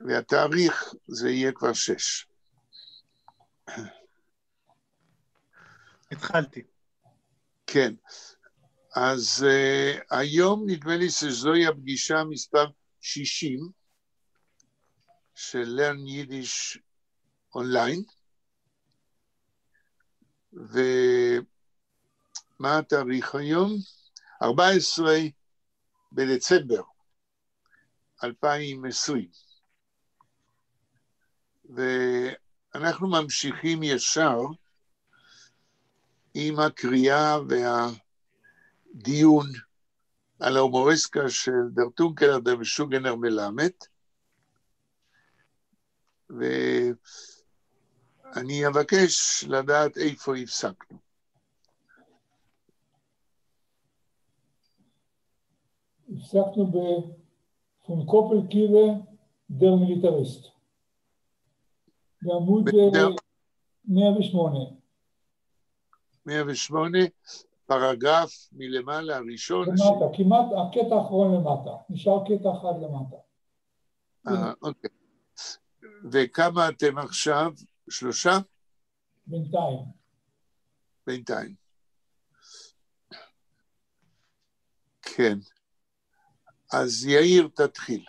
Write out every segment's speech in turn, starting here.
והתאריך זה יהיה כבר 6. התחלתי. כן, אז היום נדמה לי שזוהי הפגישה מספר 60 של Learn Yiddish אונליין, ומה התאריך היום? 14 בדצמבר 2020. ואנחנו ממשיכים ישר עם הקריאה והדיון על ההומורסקה של דר טונקלר דר משוגנר מלמד, ואני אבקש לדעת איפה הפסקנו. הפסקנו בפון קופל-קיבה דר מיליטריסט, בעמוד 108. 108, פרגרף מלמעלה הראשון. למטה, כמעט הקטע האחרון למטה, נשאר קטע אחד למטה. אוקיי. וכמה אתם עכשיו? 3? בינתיים. בינתיים. כן. אז יאיר תתחיל.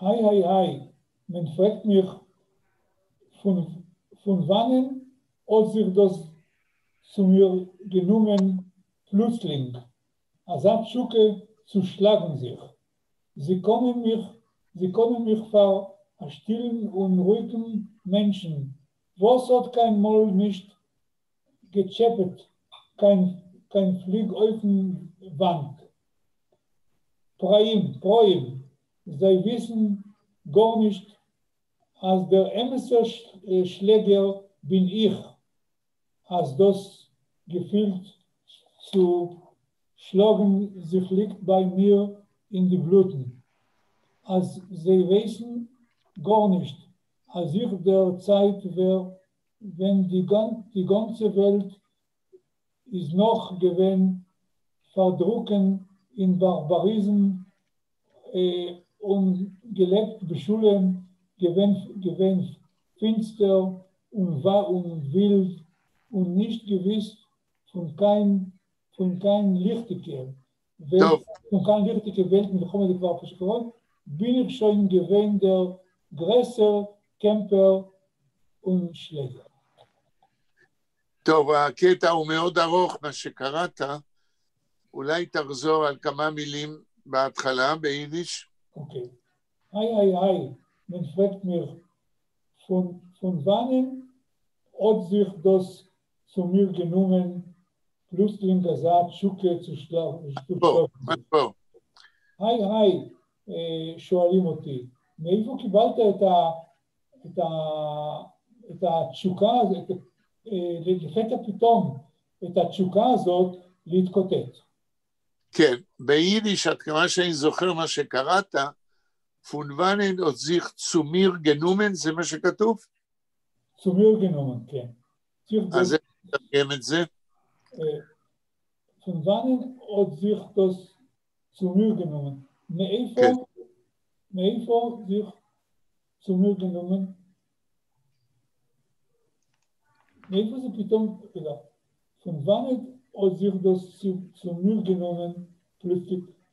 היי, man fragt mich, von wannen hat sich das zu mir genommen plötzlich, als Schuke zu schlagen sich. Sie können mich vor stillen und ruhigen Menschen, was hat kein Mal nicht gechappet, kein Flieg auf den Wand. Proim, sie wissen gar nicht, als der Emscher-Schläger bin ich, als das Gefühl zu schlagen sich liegt bei mir in die Bluten. Als sie wissen gar nicht, als ich der Zeit wäre, wenn die ganze Welt ist noch gewesen, verdrucken in Barbarismen und gelebt beschulen, gewesen finster und wahr und wild und nicht gewiss von kein Lichtiger. Von kein Lichtiger Welt, mit der כבר פשקרון, bin ich schon gewesen der größer Kämpfer und Schläger. טוב, הקטע הוא מאוד ארוך, מה שקראת, אולי תחזור על כמה מילים בהתחלה, ביידיש. אוקיי. היי, man fragt mich, von wannen hat sich das zu mir genommen, plötzlich gesagt, Schuke zu schlagen. בוא. היי, שואלים אותי, מאיפה קיבלת את התשוקה הזאת, לפתע פתאום, את התשוקה הזאת להתקוטט? כן, ביידיש, עד כמה שאני זוכר מה שקראת, פונבנן עוד זיך צומיר גנומן, זה מה שכתוב? צומיר גנומן, כן. אז איך תרגם את זה? פונבנן עוד זיך צומיר גנומן. מאיפה זיך צומיר גנומן? מאיפה זה פתאום, פונבנן עוד זיך צומיר גנומן,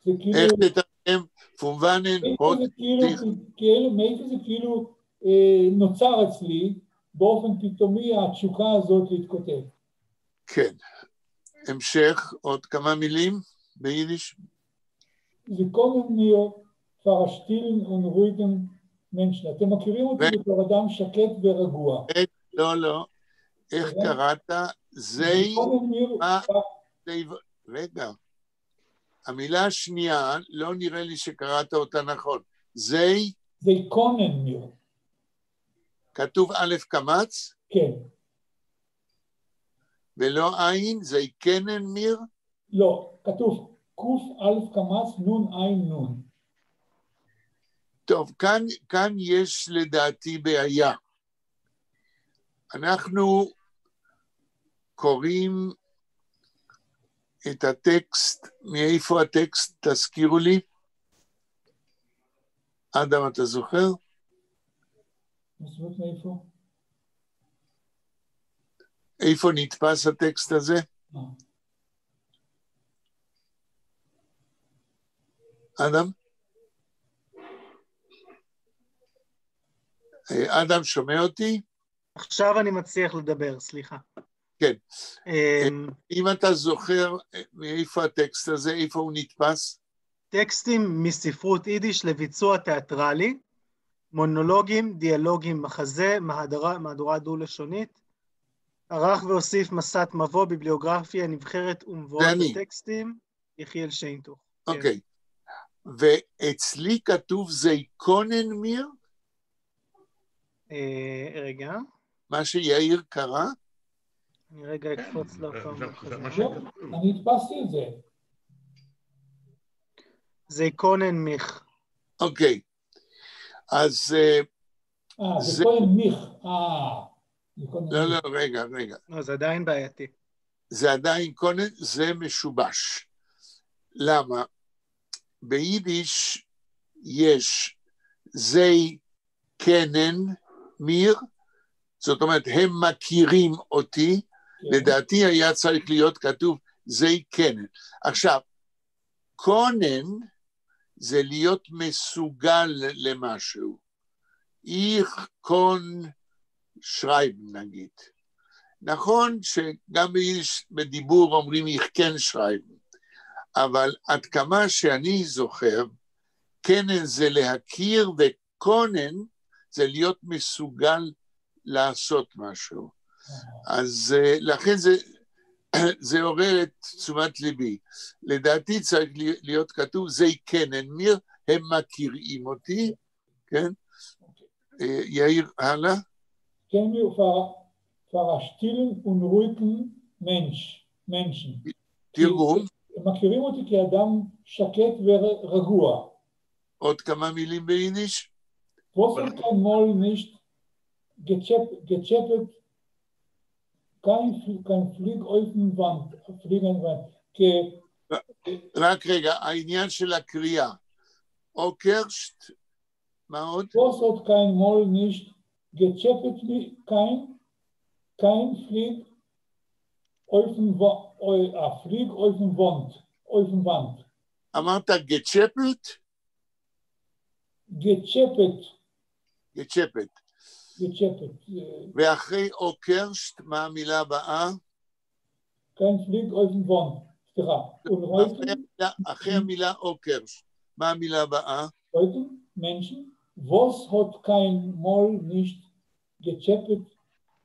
זה כאילו... איך תתרגם פונבנן עוד זיך... מאיפה זה כאילו נוצר אצלי, באופן פתאומי התשוקה הזאת להתקוטט. כן. המשך, עוד כמה מילים ביידיש? זה קודם mir פרשטילים ונרוידים מנשן. אתם מכירים אותי בתור אדם שקט ורגוע. לא. איך קראת? רגע. המילה השנייה, לא נראה לי שקראת אותה נכון. זה קונן מיר. כתוב א' קמץ? כן. ולא עין? זה קנן מיר? לא, כתוב קוף א' קמץ נון עין נון. טוב, כאן יש לדעתי בעיה. אנחנו קוראים את הטקסט, מאיפה הטקסט, תזכירו לי? אדם, אתה זוכר? מסוות מאיפה? איפה נתפס הטקסט הזה? אדם? אדם, שומע אותי? עכשיו אני מצליח לדבר, סליחה. כן. אם אתה זוכר מאיפה הטקסט הזה, איפה הוא נתפס? טקסטים מספרות יידיש לביצוע תיאטרלי, מונולוגים, דיאלוגים, מחזה, מהדורה דו-לשונית, ערך והוסיף מסת מבוא, ביבליוגרפיה, נבחרת ומבואות הטקסטים, יחיאל שיינטוך. אוקיי. ואצלי כתוב זייקונן מיר? רגע. מה שיאיר קרא? אני רגע אקפוץ לפעם מחזה. אני הדפסתי את זה. זייקונן מיך. אוקיי. אז... זייקונן מיך. לא, רגע. לא, זה עדיין בעייתי. זה עדיין קונן, זה משובש. למה? ביידיש יש זי קנן מיר, זאת אומרת, הם מכירים אותי, לדעתי היה צריך להיות כתוב זי קנן. עכשיו, קונן זה להיות מסוגל למשהו. איך קון שרייבן נגיד. נכון שגם ביידיש בדיבור אומרים איך כן שרייבן, אבל עד כמה שאני זוכר, קנן זה להכיר וקונן זה להיות מסוגל לעשות משהו. אז לכן זה עורר את תשומת ליבי. לדעתי צריך להיות כתוב, זה קנן מיר, הם מכירים אותי, כן? יאיר, הלאה? כן, פרשטילן ונרויקן מנשן. תרגום. הם מכירים אותי כאדם שקט ורגוע. עוד כמה מילים ביידיש? Wosser kein Moll nicht gechappet, kein Fliegenwand. רק רגע, העניין של הקריאה. אוקרשט, מה עוד? Wosser kein Moll nicht gechappet, kein Fliegenwand. אמרת גצ'פט? גצ'פט. ואחרי אוקרשט, מה המילה הבאה? kein Fliegenwand. סליחה. אחרי המילה אוקרשט, מה המילה הבאה? Menschen, was hat kein Moll nicht gechappet,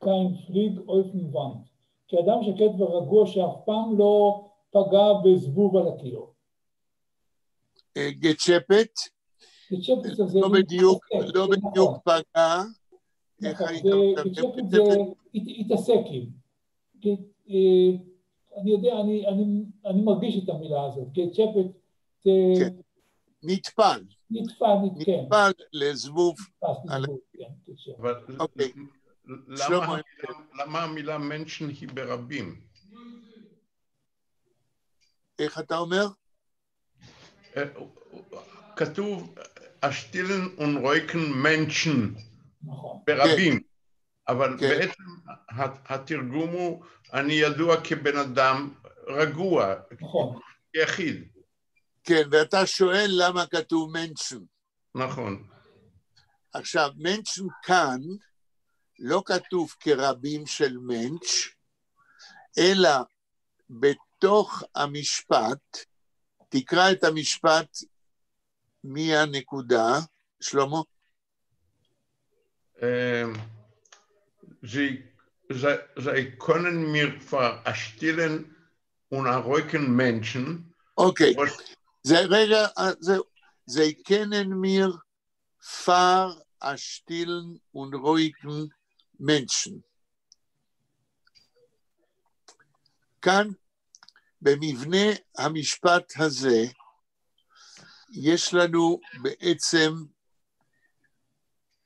kein Flieg auf den Wand. כאדם שקט ורגוע שאף פעם לא פגע בזבוב על הקיר. גצ'פט? לא בדיוק פגע. גצ'פט זה התעסק עם. אני יודע, אני מרגיש את המילה הזאת. גצ'פט זה... נטפל. נטפל לזבוב. אוקיי. למה המילה מנשן היא ברבים? איך אתה אומר? כתוב אשטילן ונרויקן מנשן ברבים, אבל בעצם התרגום הוא אני ידוע כבן אדם רגוע, יחיד. כן, ואתה שואל למה כתוב מנשן. נכון. עכשיו, מנשן כאן לא כתוב כרבים של מנש, אלא בתוך המשפט, תקרא את המשפט מהנקודה, שלמה. Sie können mir verstehen und errücken Menschen. אוקיי, זה רגע, זה können mir verstehen und errücken Menschen. כאן, במבנה המשפט הזה, יש לנו בעצם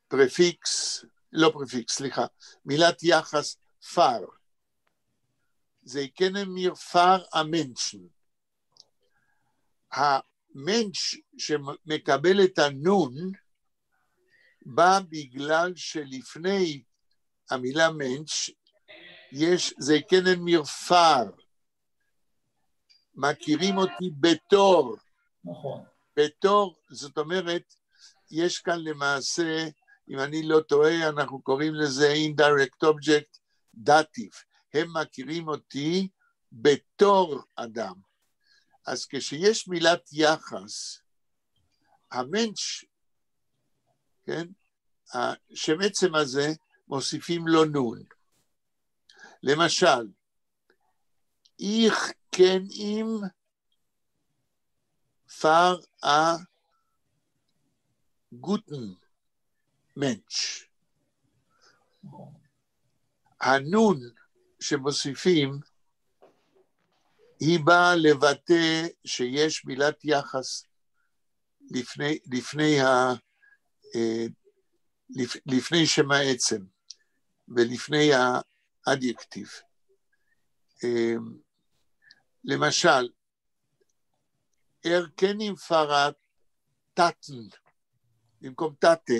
פרפיקס, לא פרפיקס, סליחה, מילת יחס פאר. זה können mir פאר המנשן. המנש שמקבל את הנון, בא בגלל שלפני המילה מענץ' יש זקנן מרפר, מכירים אותי בתור, נכון. בתור, זאת אומרת, יש כאן למעשה, אם אני לא טועה, אנחנו קוראים לזה indirect object dative, הם מכירים אותי בתור אדם. אז כשיש מילת יחס, המנש, כן, השם עצם הזה, מוסיפים לו נון. למשל, איך כן אם פר גוטן מנש. הנון שמוסיפים, היא באה לבטא שיש מילת יחס לפני שם העצם ולפני האדיקטיב. למשל, כן פרה טטן, במקום טטה,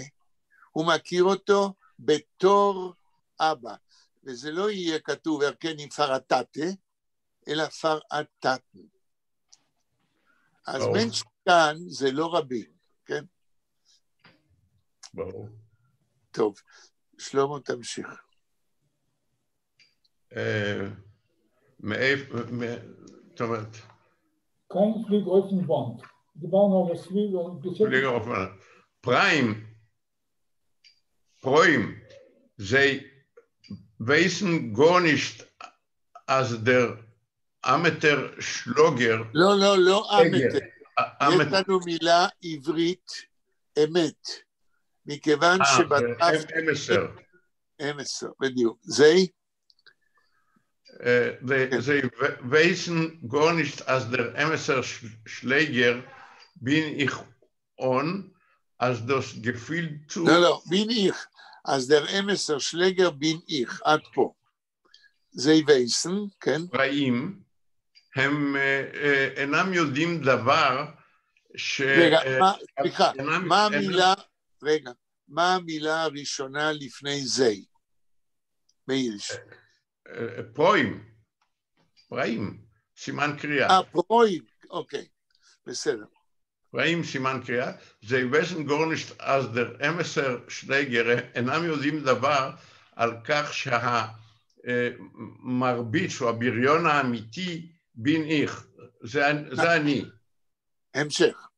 הוא מכיר אותו בתור אבא, וזה לא יהיה כתוב כן פרה טטה, אלא פרה טטן. אז מנש כאן זה לא רבים, כן? ברור. טוב, שלמה תמשיך. זאת אומרת... kein Fliegeröffenband. דיברנו על הסביב... Fliegeröffenband. Prime, sie wissen gar nicht, als der Amateur-Schlager... לא אמתר. יש לנו מילה עברית אמת. מכיוון שבדף... אמסר, בדיוק. Sie wissen gar nicht, als der Amateur-Schläger bin ich on, als das Gefühl zu... לא, bin ich. אז der Amateur-Schläger bin ich, עד פה. Sie wissen, כן? פראים, הם אינם יודעים דבר רגע, סליחה, מה המילה הראשונה לפני זה? ביידיש. פראים, סימן קריאה. פרוים, אוקיי, בסדר. פראים, סימן קריאה, זה wissen gar nicht, als der Amateur-Schläger אינם יודעים דבר על כך שהמרביץ או הבריון האמיתי בין איך, זה אני. המשך.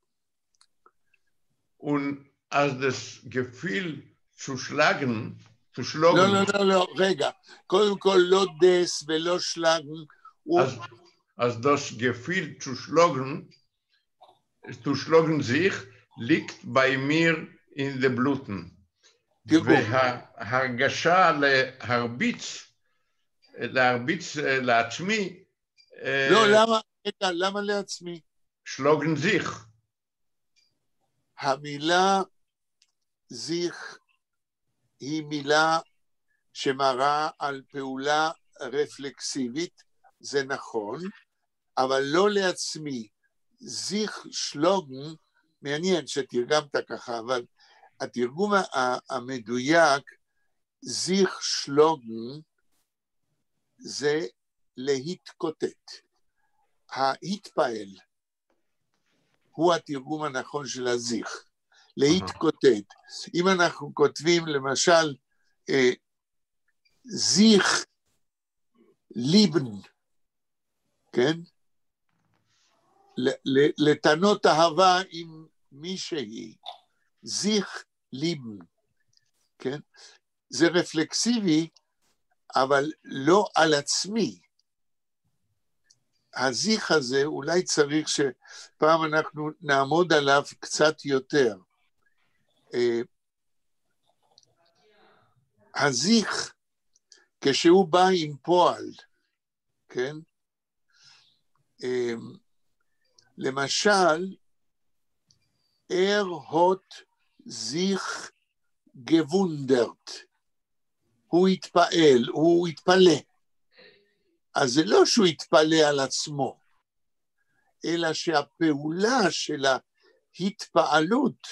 Und als das Gefühl zu schlagen, לא, רגע. קודם כל לא דס ולא שלגן. Als das Gefühl zu schlagen sich, liegt bei mir in den Bluten. וההרגשה להרביץ לעצמי, לא, למה לעצמי? schlagen sich. המילה זיך היא מילה שמראה על פעולה רפלקסיבית, זה נכון, אבל לא לעצמי. זיך שלוגן, מעניין שתרגמת ככה, אבל התרגום המדויק, זיך שלוגן, זה להתקוטט. ההתפעל הוא התרגום הנכון של הזיך. להתקוטט. אם אנחנו כותבים למשל זיך ליבן, כן? לתנות אהבה עם מישהי, זיך ליבן, כן? זה רפלקסיבי, אבל לא על עצמי. הזיך הזה אולי צריך שפעם אנחנו נעמוד עליו קצת יותר. הזיך, כשהוא בא עם פועל, כן? למשל, הוט זיך גוונדרט, הוא התפעל, הוא התפלא. אז זה לא שהוא התפלא על עצמו, אלא שהפעולה של ההתפעלות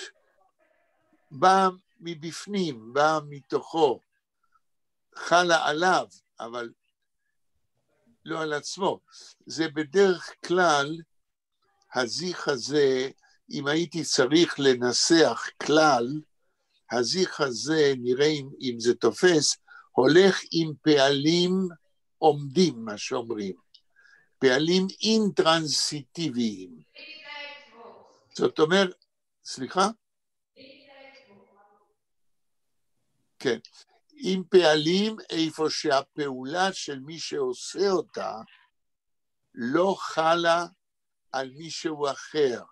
באה מבפנים, בא מתוכו, חלה עליו, אבל לא על עצמו. זה בדרך כלל, הזיך הזה, אם הייתי צריך לנסח כלל, הזיך הזה, נראה אם זה תופס, הולך עם פעלים עומדים, מה שאומרים. פעלים אינטרנסיטיביים. זאת אומרת, סליחה? כן. עם פעלים איפה שהפעולה של מי שעושה אותה לא חלה על מישהו אחר.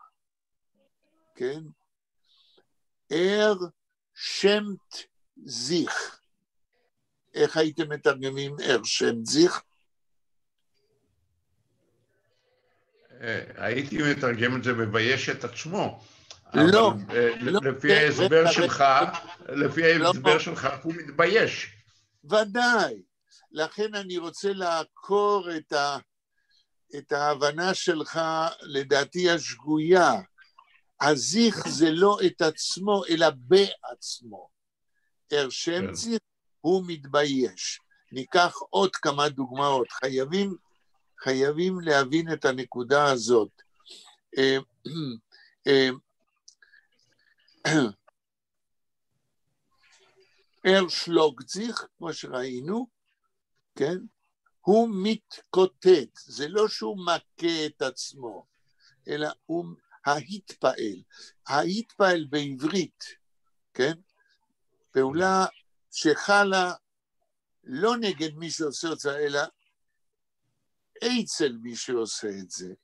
כן? שמת זיך. איך הייתם מתרגמים שמת זיך? הייתי מתרגם את זה מבייש את עצמו. לא. לפי ההסבר שלך, הוא מתבייש. ודאי. לכן אני רוצה לעקור את ההבנה שלך, לדעתי השגויה. הזיך זה לא את עצמו, אלא בעצמו. שם זיך הוא מתבייש. ניקח עוד כמה דוגמאות. חייבים להבין את הנקודה הזאת. שלוגזיך, כמו שראינו, כן? הוא מתקוטט. זה לא שהוא מכה את עצמו, אלא הוא ההתפעל. ההתפעל בעברית, כן? פעולה שחלה לא נגד מי שעושה אותה, אלא אצל מי שעושה את זה.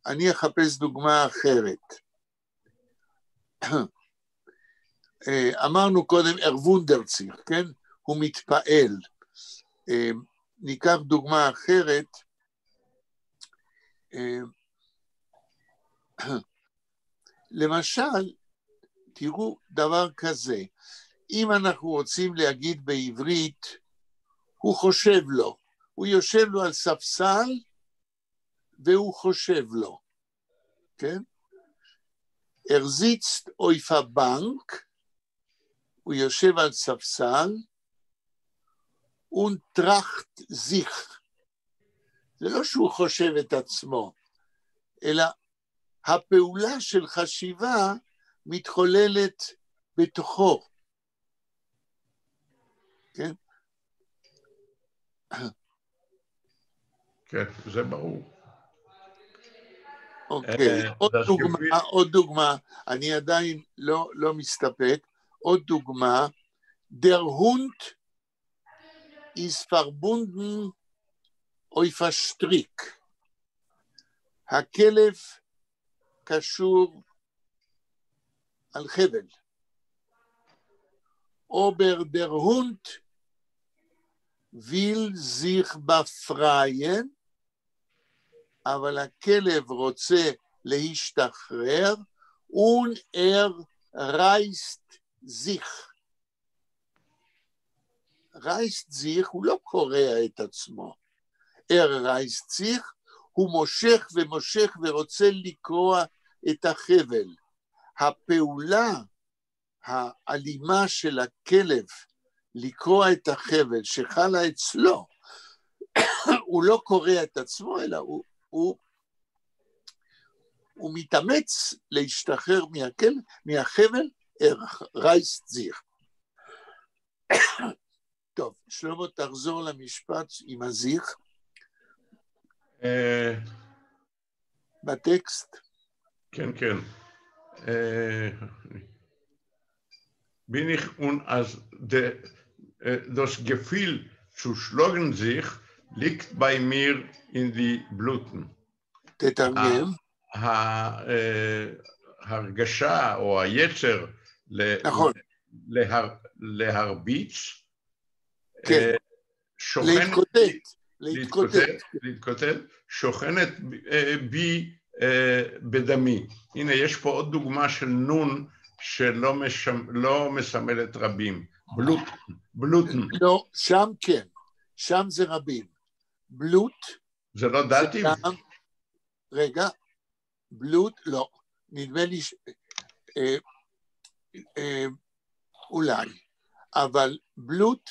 אני אחפש דוגמה אחרת. אמרנו קודם וונדרציך, כן? הוא מתפעל. ניקח דוגמה אחרת. למשל, תראו דבר כזה, אם אנחנו רוצים להגיד בעברית, הוא חושב לו, הוא יושב לו על ספסל, והוא חושב לו, כן? sitzt auf der Bank, הוא יושב על ספסל, und tracht sich. זה לא שהוא חושב את עצמו, אלא הפעולה של חשיבה מתחוללת בתוכו. כן? כן, זה ברור. אוקיי, עוד דוגמה, אני עדיין לא מסתפק, עוד דוגמה, der Hund ist verbunden auf der Strick. הכלב קשור על חבל. Aber der Hund will sich befreien, אבל הכלב רוצה להשתחרר, und reißt sich. reißt sich הוא לא קורע את עצמו. reißt sich הוא מושך ומושך ורוצה לקרוע את החבל. הפעולה האלימה של הכלב לקרוע את החבל שחלה אצלו, הוא לא קורע את עצמו, אלא הוא מתאמץ להשתחרר מהחבל, reißt sich. טוב, שלמה, תחזור למשפט עם הזיך. בטקסט. כן, כן. Bin ich als das Gefühl zu schlagen sich liegt bei mir in die Bluten. תתרגם. ההרגשה או היצר נכון. להרביץ, כן. להתקוטט, שוכנת בי בדמי. הנה, יש פה עוד דוגמה של נון שלא מסמלת רבים. בלוטן. לא, שם כן. שם זה רבים. בלוט. זה לא דלתי? רגע. בלוט, לא. נדמה לי אולי, אבל בלוט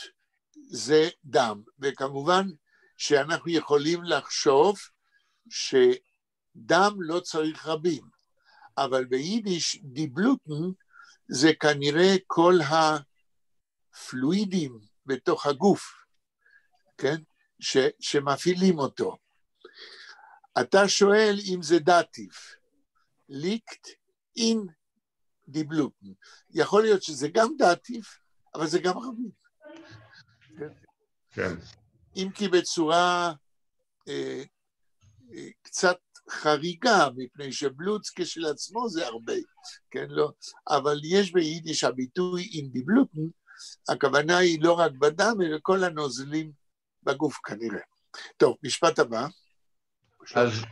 זה דם, וכמובן שאנחנו יכולים לחשוב שדם לא צריך רבים, אבל ביידיש דיבלוטן זה כנראה כל הפלואידים בתוך הגוף, כן? שמפעילים אותו. אתה שואל אם זה דטיב, ליקט אין דיבלוטן. יכול להיות שזה גם דטיב, אבל זה גם רבים. כן. אם כי בצורה קצת חריגה, מפני שבלוץ כשלעצמו זה הרבה, כן, לא? אבל יש ביידיש הביטוי אין דיבלוטן, הכוונה היא לא רק בדם, אלא כל הנוזלים בגוף כנראה. טוב, משפט הבא. אז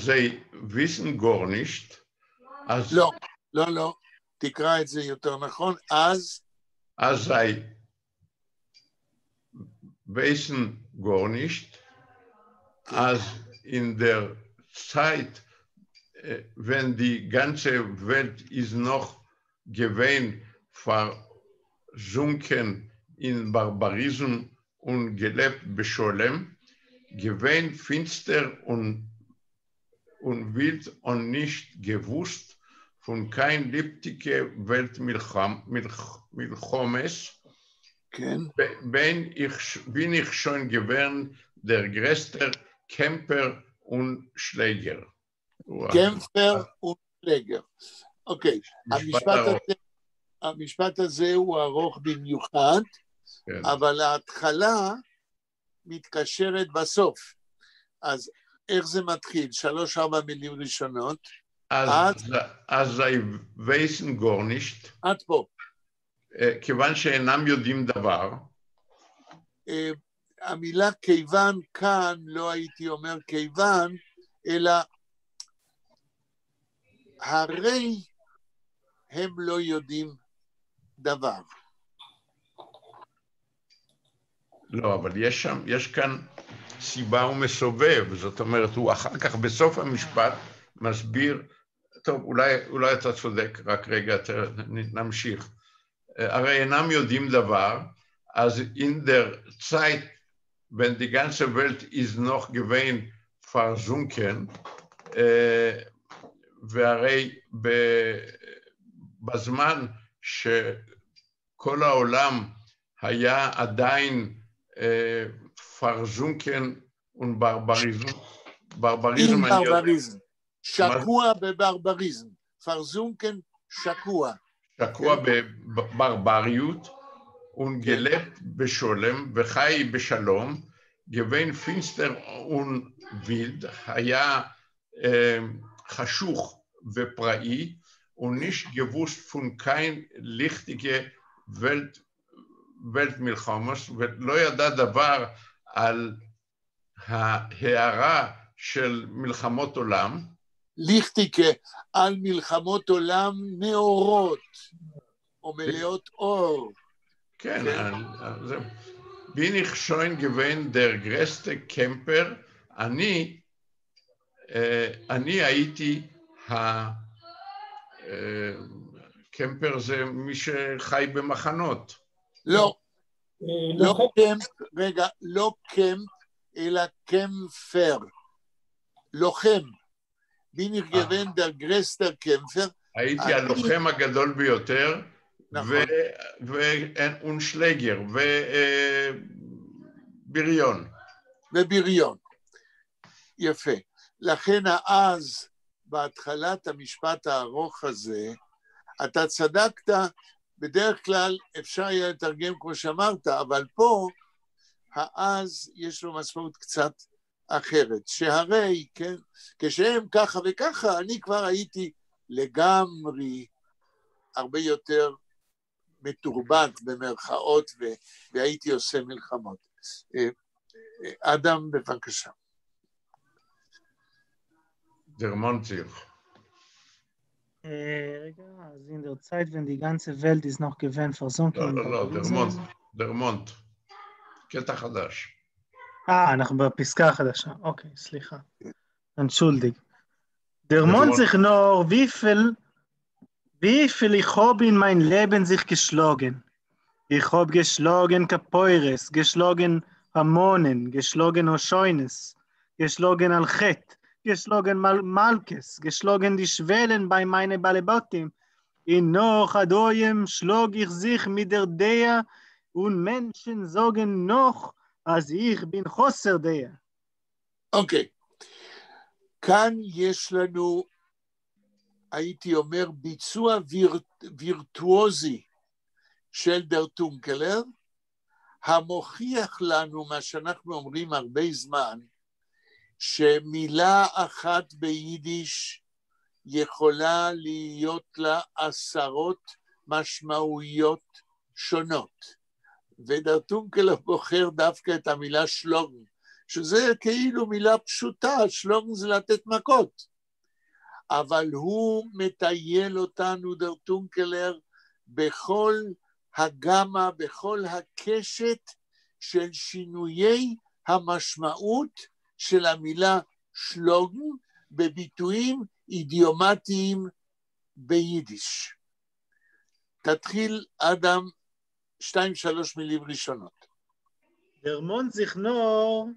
זה wissen gar nicht. לא, תקרא את זה יותר נכון, אז sei wissen gar nicht, als in der Zeit, wenn die ganze Welt ist noch gewesen, versunken in Barbarismus und gelebt bescholem, gewesen finster und wild und nicht gewusst von kein liebtige Weltmilchomes, bin ich schon gewesen der größte Kämpfer und Schläger. Kämpfer und Schläger. אוקיי, המשפט הזה הוא ארוך במיוחד, אבל ההתחלה מתקשרת בסוף. אז איך זה מתחיל? 3-4 מילים ראשונות. אז זה wissen gar nicht. עד פה. כיוון שאינם יודעים דבר. המילה כיוון כאן, לא הייתי אומר כיוון, אלא הרי הם לא יודעים דבר. לא, אבל יש כאן סיבה ומסובב, זאת אומרת, הוא אחר כך בסוף המשפט מסביר, טוב, אולי אתה צודק, רק רגע, נמשיך. הרי אינם יודעים דבר, אז in der Zeit, wenn die ganze Welt ist noch gewesen versunken, והרי בזמן שכל העולם היה עדיין versunken und ברבריזם, שקוע בברבריזם, versunken שקוע. שקוע בברבריות, וגלת בשולם וחי בשלום, גבין פינסטר ווילד, היה חשוך ופראי, וניש גבוס פון קיין ליכטיגה ולטמלחומוס, ולא ידע דבר על ההערה של מלחמות עולם. ליכטיקה על מלחמות עולם נאורות, או מלאות אור. כן, bin ich schon gewesen der größte Camper, אני הייתי הקמפר זה מי שחי במחנות. לא קמפ, רגע, לא קמפ, אלא קמפר, לוחם. bin ich gewesen der größte Kämpfer. הייתי הלוחם הגדול ביותר, ושלגר, ובריון. ובריון. יפה. לכן אז, בהתחלת המשפט הארוך הזה, אתה צדקת, בדרך כלל אפשר היה לתרגם כמו שאמרת, אבל פה, אז יש לו משמעות קצת אחרת. שהרי, כן, כשהם ככה וככה, אני כבר הייתי לגמרי הרבה יותר מתורבת במרכאות, והייתי עושה מלחמות. אדם, בבקשה. Der Mondzich. רגע, אז in der Zeit, wenn die ganze Welt ist noch gewesen versunken. לא, der Mond. קטע חדש. אנחנו בפסקה החדשה. אוקיי, סליחה. Entschuldig. Der Mond sich nur, wie viel ich habe in mein Leben sich geschlagen. Ich hab geschlagen Kapoires, geschlagen Hamonen, geschlagen Oschoines, geschlagen Alchet, geschlagen Malkes, geschlagen die Schwellen bei meinen Balebotim. In noch Adoyem schlug ich sich mit der Dea und Menschen sagen noch, als ich bin חוסר דעה. אוקיי. כאן יש לנו, הייתי אומר, ביצוע וירטואוזי של דר טונקלר, המוכיח לנו מה שאנחנו אומרים הרבה זמן, שמילה אחת ביידיש יכולה להיות לה עשרות משמעויות שונות. ודר טונקלר בוחר דווקא את המילה שלוגן, שזה כאילו מילה פשוטה, שלוגן זה לתת מכות. אבל הוא מטייל אותנו, דר טונקלר, בכל הגמה, בכל הקשת של שינויי המשמעות של המילה שלוגן, בביטויים אידיומטיים ביידיש. תתחיל אדם 2-3 מילים ראשונות. Der Mond sich nur,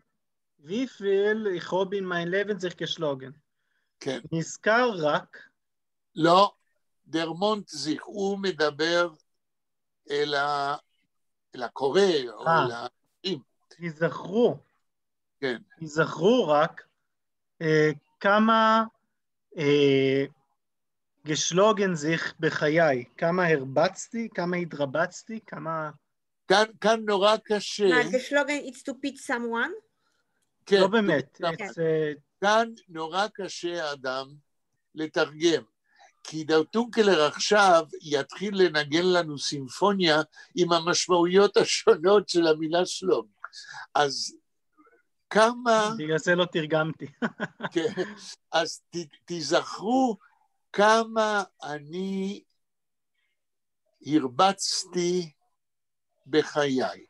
wie viel ich habe in mein Leben sich geschlagen. כן. נזכר רק, לא, דר מונט זיך, הוא מדבר אל הקורא, או אל האם. ייזכרו, כן. ייזכרו רק כמה geschlagen sich בחיי, כמה הרבצתי, כמה התרבצתי, כמה... כאן נורא קשה. geschlagen it's to pitch someone? כן. לא באמת. כאן נורא קשה האדם לתרגם. כי דר טונקלר עכשיו יתחיל לנגן לנו סימפוניה עם המשמעויות השונות של המילה שלום. אז כמה... בגלל זה לא תרגמתי. כן, אז תזכרו כמה אני הרבצתי בחיי.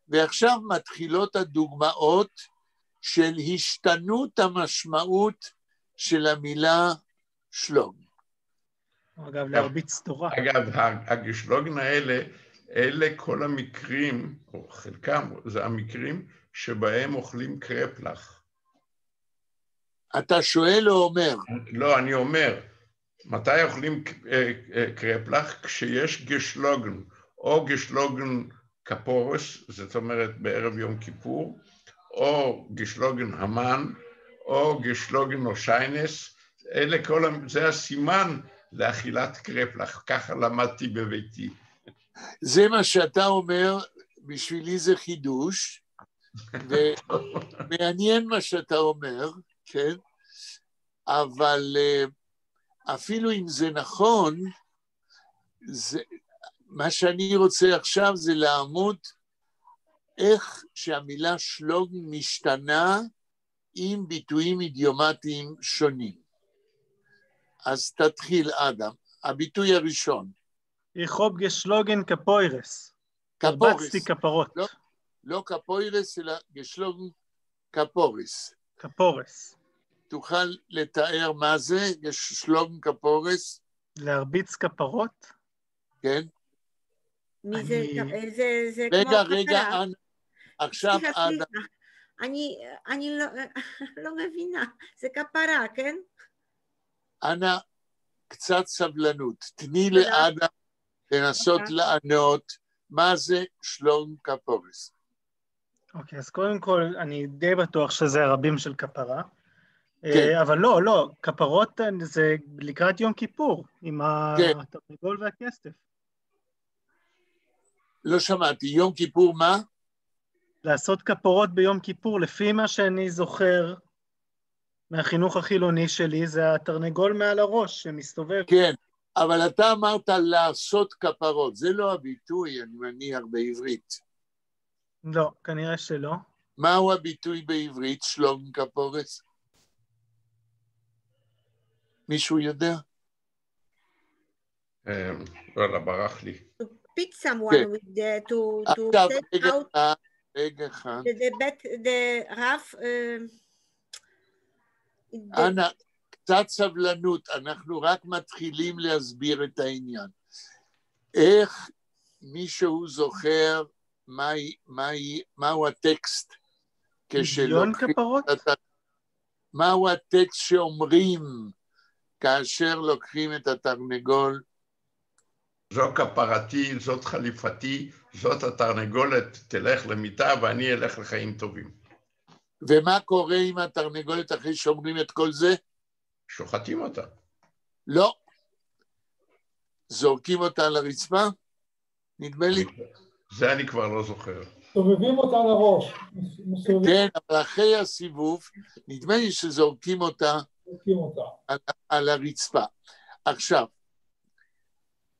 ועכשיו מתחילות הדוגמאות של השתנות המשמעות של המילה שלום. אגב, להרביץ תורה. אגב, הגשלוגן האלה, אלה כל המקרים, או חלקם, זה המקרים שבהם אוכלים קרפלח. אתה שואל או אומר? לא, אני אומר, מתי אוכלים קרפלח? כשיש גשלוגן, או גשלוגן כפורס, זאת אומרת בערב יום כיפור, או גשלוגן המן, או גשלוגן אושיינס, אלה כל, זה הסימן לאכילת קרפלח, ככה למדתי בביתי. זה מה שאתה אומר, בשבילי זה חידוש, ומעניין מה שאתה אומר, כן? אבל אפילו אם זה נכון, מה שאני רוצה עכשיו זה לעמוד איך שהמילה שלוגן משתנה עם ביטויים אידיומטיים שונים. אז תתחיל אדם, הביטוי הראשון. Ich hab geschlagen כפוירס. הרבצתי כפרות. לא כפוירס, אלא גשלוגן כפורס. כפורס. תוכל לתאר מה זה, גשלוגן כפורס? להרביץ כפרות? כן. מי זה? זה רגע, עכשיו אדם. אני לא מבינה, זה כפרה, כן? אנא, קצת סבלנות. תני לאדם לנסות לענות מה זה שלום כפורס. אוקיי, אז קודם כל, אני די בטוח שזה הרבים של כפרה. כן. אבל לא, כפרות זה לקראת יום כיפור, עם התרנגול והכסף. לא שמעתי, יום כיפור מה? לעשות כפרות ביום כיפור, לפי מה שאני זוכר מהחינוך החילוני שלי, זה התרנגול מעל הראש שמסתובב. כן, אבל אתה אמרת לעשות כפרות, זה לא הביטוי, אני מניח, בעברית. לא, כנראה שלא. מהו הביטוי בעברית, שלום כפורס? מישהו יודע? לא, ברח לי. To pitch someone with the, to take out רגע אחד. the rough... אנא, קצת סבלנות, אנחנו רק מתחילים להסביר את העניין. איך מישהו זוכר מהו הטקסט? פדיון כפרות? מהו הטקסט שאומרים כאשר לוקחים את התרנגול? זו כפרתי, זאת חליפתי, זאת התרנגולת, תלך למיטה ואני אלך לחיים טובים. ומה קורה עם התרנגולת אחרי שאומרים את כל זה? שוחטים אותה. לא. זורקים אותה על הרצפה? נדמה לי. זה אני כבר לא זוכר. סובבים אותה לראש. כן, אבל אחרי הסיבוב, נדמה לי שזורקים אותה על הרצפה. עכשיו,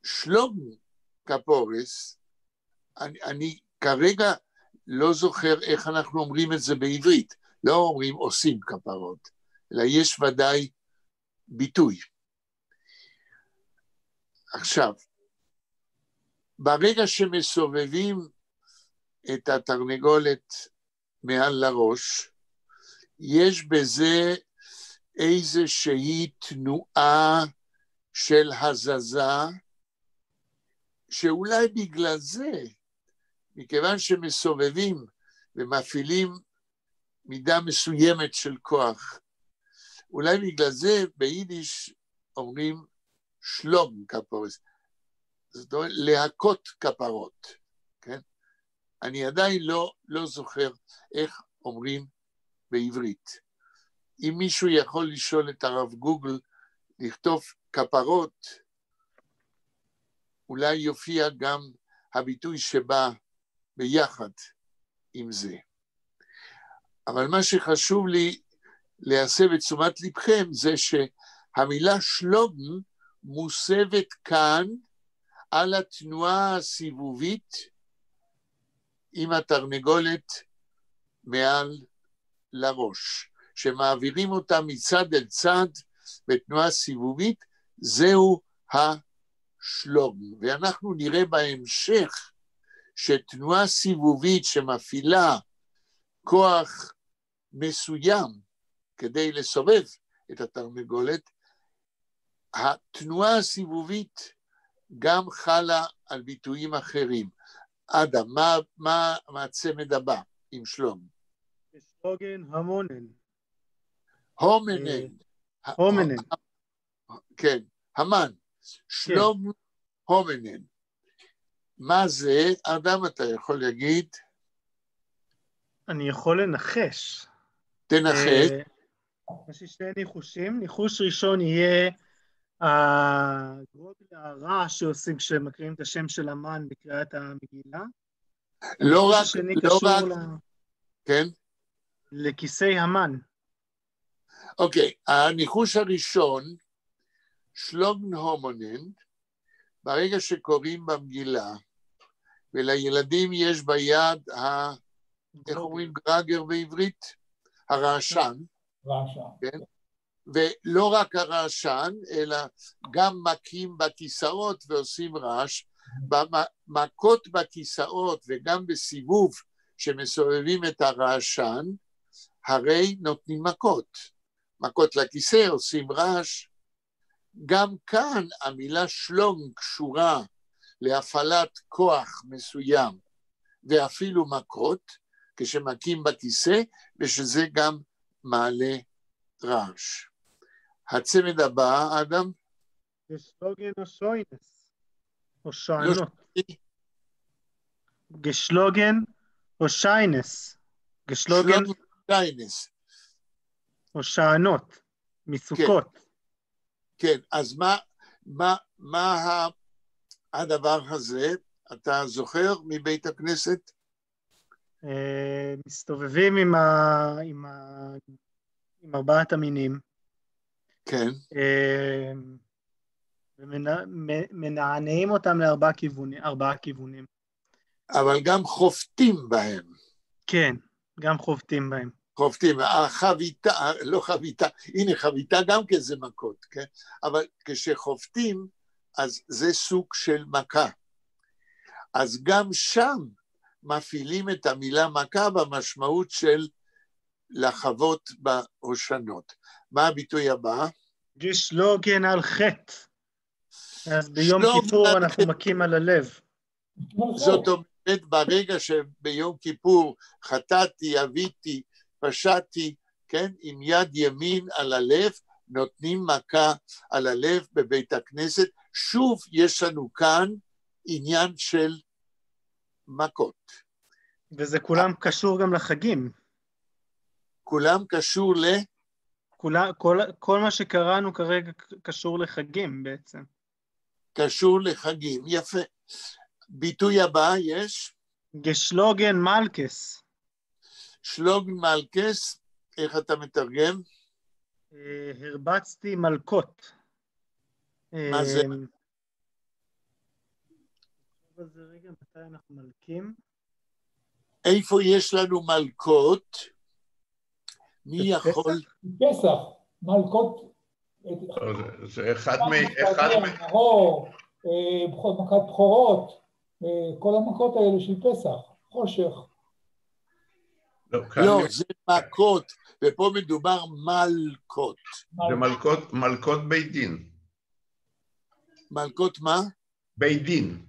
שלום כפורס, אני כרגע לא זוכר איך אנחנו אומרים את זה בעברית. לא אומרים עושים כפרות, אלא יש ודאי ביטוי. עכשיו, ברגע שמסובבים את התרנגולת מעל לראש, יש בזה איזושהי תנועה של הזזה, שאולי בגלל זה, מכיוון שמסובבים ומפעילים מידה מסוימת של כוח, אולי בגלל זה ביידיש אומרים שלום כפורס, זאת אומרת להכות כפרות, כן? אני עדיין לא זוכר איך אומרים בעברית. אם מישהו יכול לשאול את הרב גוגל, לכתוב כפרות, אולי יופיע גם הביטוי שבא ביחד עם זה. אבל מה שחשוב לי להסב את תשומת לבכם, זה שהמילה שלום מוסבת כאן על התנועה הסיבובית עם התרנגולת מעל לראש, שמעבירים אותה מצד אל צד בתנועה סיבובית, זהו השלום. ואנחנו נראה בהמשך שתנועה סיבובית שמפעילה כוח מסוים כדי לסובב את התרנגולת, התנועה הסיבובית גם חלה על ביטויים אחרים. אדם, מה הצמד הבא עם שלום? גשלוגן המונן. הומנן. הומנן. כן, המן. שלום הומנן. מה זה? אדם, אתה יכול להגיד? אני יכול לנחש. תנחש. יש לי שני ניחושים. ניחוש ראשון יהיה הגודל הרעש שעושים כשמקריאים את השם של המן בקריאת המגילה. לא רק, כן? לכיסא המן. אוקיי, הניחוש הראשון, שלום הומונן, ברגע שקוראים במגילה, ולילדים יש ביד, איך אומרים גרגר בעברית? הרעשן. כן? ולא רק הרעשן, אלא גם מכים בכיסאות ועושים רעש. במכות בכיסאות וגם בסיבוב שמסובבים את הרעשן, הרי נותנים מכות. מכות לכיסא, עושים רעש. גם כאן המילה שלום קשורה להפעלת כוח מסוים, ואפילו מכות, כשמכים בכיסא, ושזה גם מעלה רעש. הצמד הבא, אדם? גשלוגן או שוינס, או שענות. גשלוגן או שיינס. גשלוגן שיינס. או שענות, מסוכות. כן, אז מה הדבר הזה? אתה זוכר מבית הכנסת? מסתובבים עם ארבעת המינים. כן. ומנענעים אותם לארבעה כיוונים. אבל גם חופטים בהם. כן, גם חופטים בהם. חופטים, החביתה, לא חביתה, הנה חביתה גם כזה מכות, כן? אבל כשחופטים, אז זה סוג של מכה. אז גם שם מפעילים את המילה מכה במשמעות של לחוות בהושנות. מה הביטוי הבא? גשלוגן על חטא. אז ביום כיפור אנחנו מכים על הלב. זאת אומרת, ברגע שביום כיפור חטאתי, אביתי, פשעתי, כן, עם יד ימין על הלב, נותנים מכה על הלב בבית הכנסת. שוב יש לנו כאן עניין של מכות. וזה כולם קשור גם לחגים. כולם קשור כל מה שקראנו כרגע קשור לחגים בעצם. קשור לחגים, יפה. ביטוי הבא יש? גשלוגן מלכס. שלוגן מלכס, איך אתה מתרגם? הרבצתי מלכות. מה זה? רגע, מתי אנחנו מלכים? איפה יש לנו מלכות? מי יכול? פסח, מלכות. זה אחד מ... מכת בכורות, כל המכות האלה של פסח, חושך. לא, זה מכות, ופה מדובר מלכות. זה מלכות בית דין. מלכות מה? בית דין.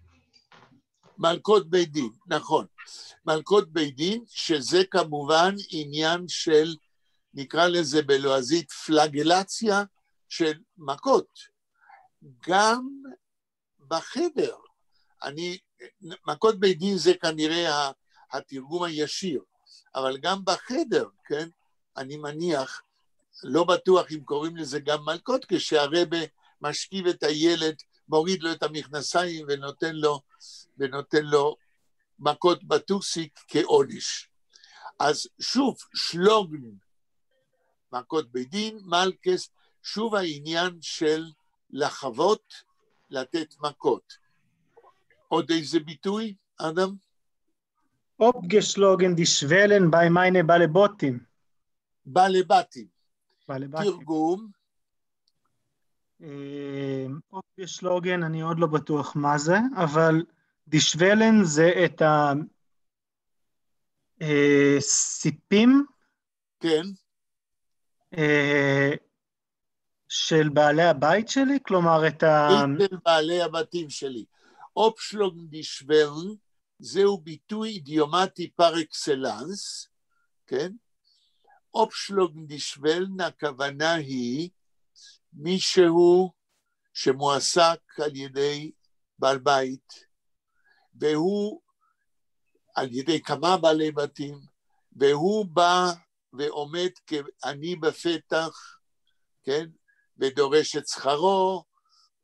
מלכות בית דין, נכון. מלכות בית דין, שזה כמובן עניין של, נקרא לזה בלועזית, פלגלציה של מכות. גם בחדר, מכות בית דין זה כנראה התרגום הישיר, אבל גם בחדר, כן, אני מניח, לא בטוח אם קוראים לזה גם מלכות, כשהרבא משכיב את הילד, מוריד לו את המכנסיים ונותן לו מכות בטוסיק כעונש. אז שוב, שלוגן, מכות בית דין, מלכס, שוב העניין של לחוות, לתת מכות. עוד איזה ביטוי, אדם? אופגשלוגן דישוולן בי מיינה בלבוטים. בלבטים. תרגום. אופגשלוגן, אני עוד לא בטוח מה זה, אבל דישוולן זה את הסיפים. כן. של בעלי הבית שלי, כלומר את של בעלי הבתים שלי. אופשלוגן דישוולן, זהו ביטוי אידיומטי פר אקסלנס, כן? אופשלוגן דישוולן, הכוונה היא מישהו שמועסק על ידי בעל בית, והוא על ידי כמה בעלי בתים, והוא בא ועומד כעני בפתח, כן? ודורש את שכרו,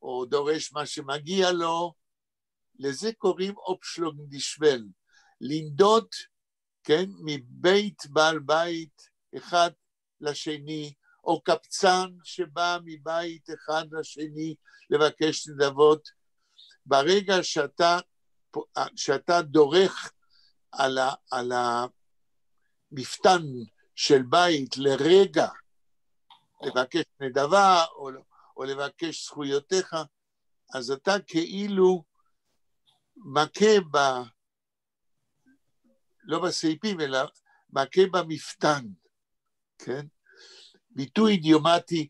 או דורש מה שמגיע לו, לזה קוראים אופשלוגן דישוולן, לנדוד, כן, מבית בעל בית אחד לשני, או קבצן שבא מבית אחד לשני לבקש נדבות. ברגע שאתה דורך על המפתן של בית לרגע, לבקש נדבה או לבקש זכויותיך, אז אתה כאילו מכה לא בסעיפים, אלא מכה במפתן, כן? ביטוי אידיומטי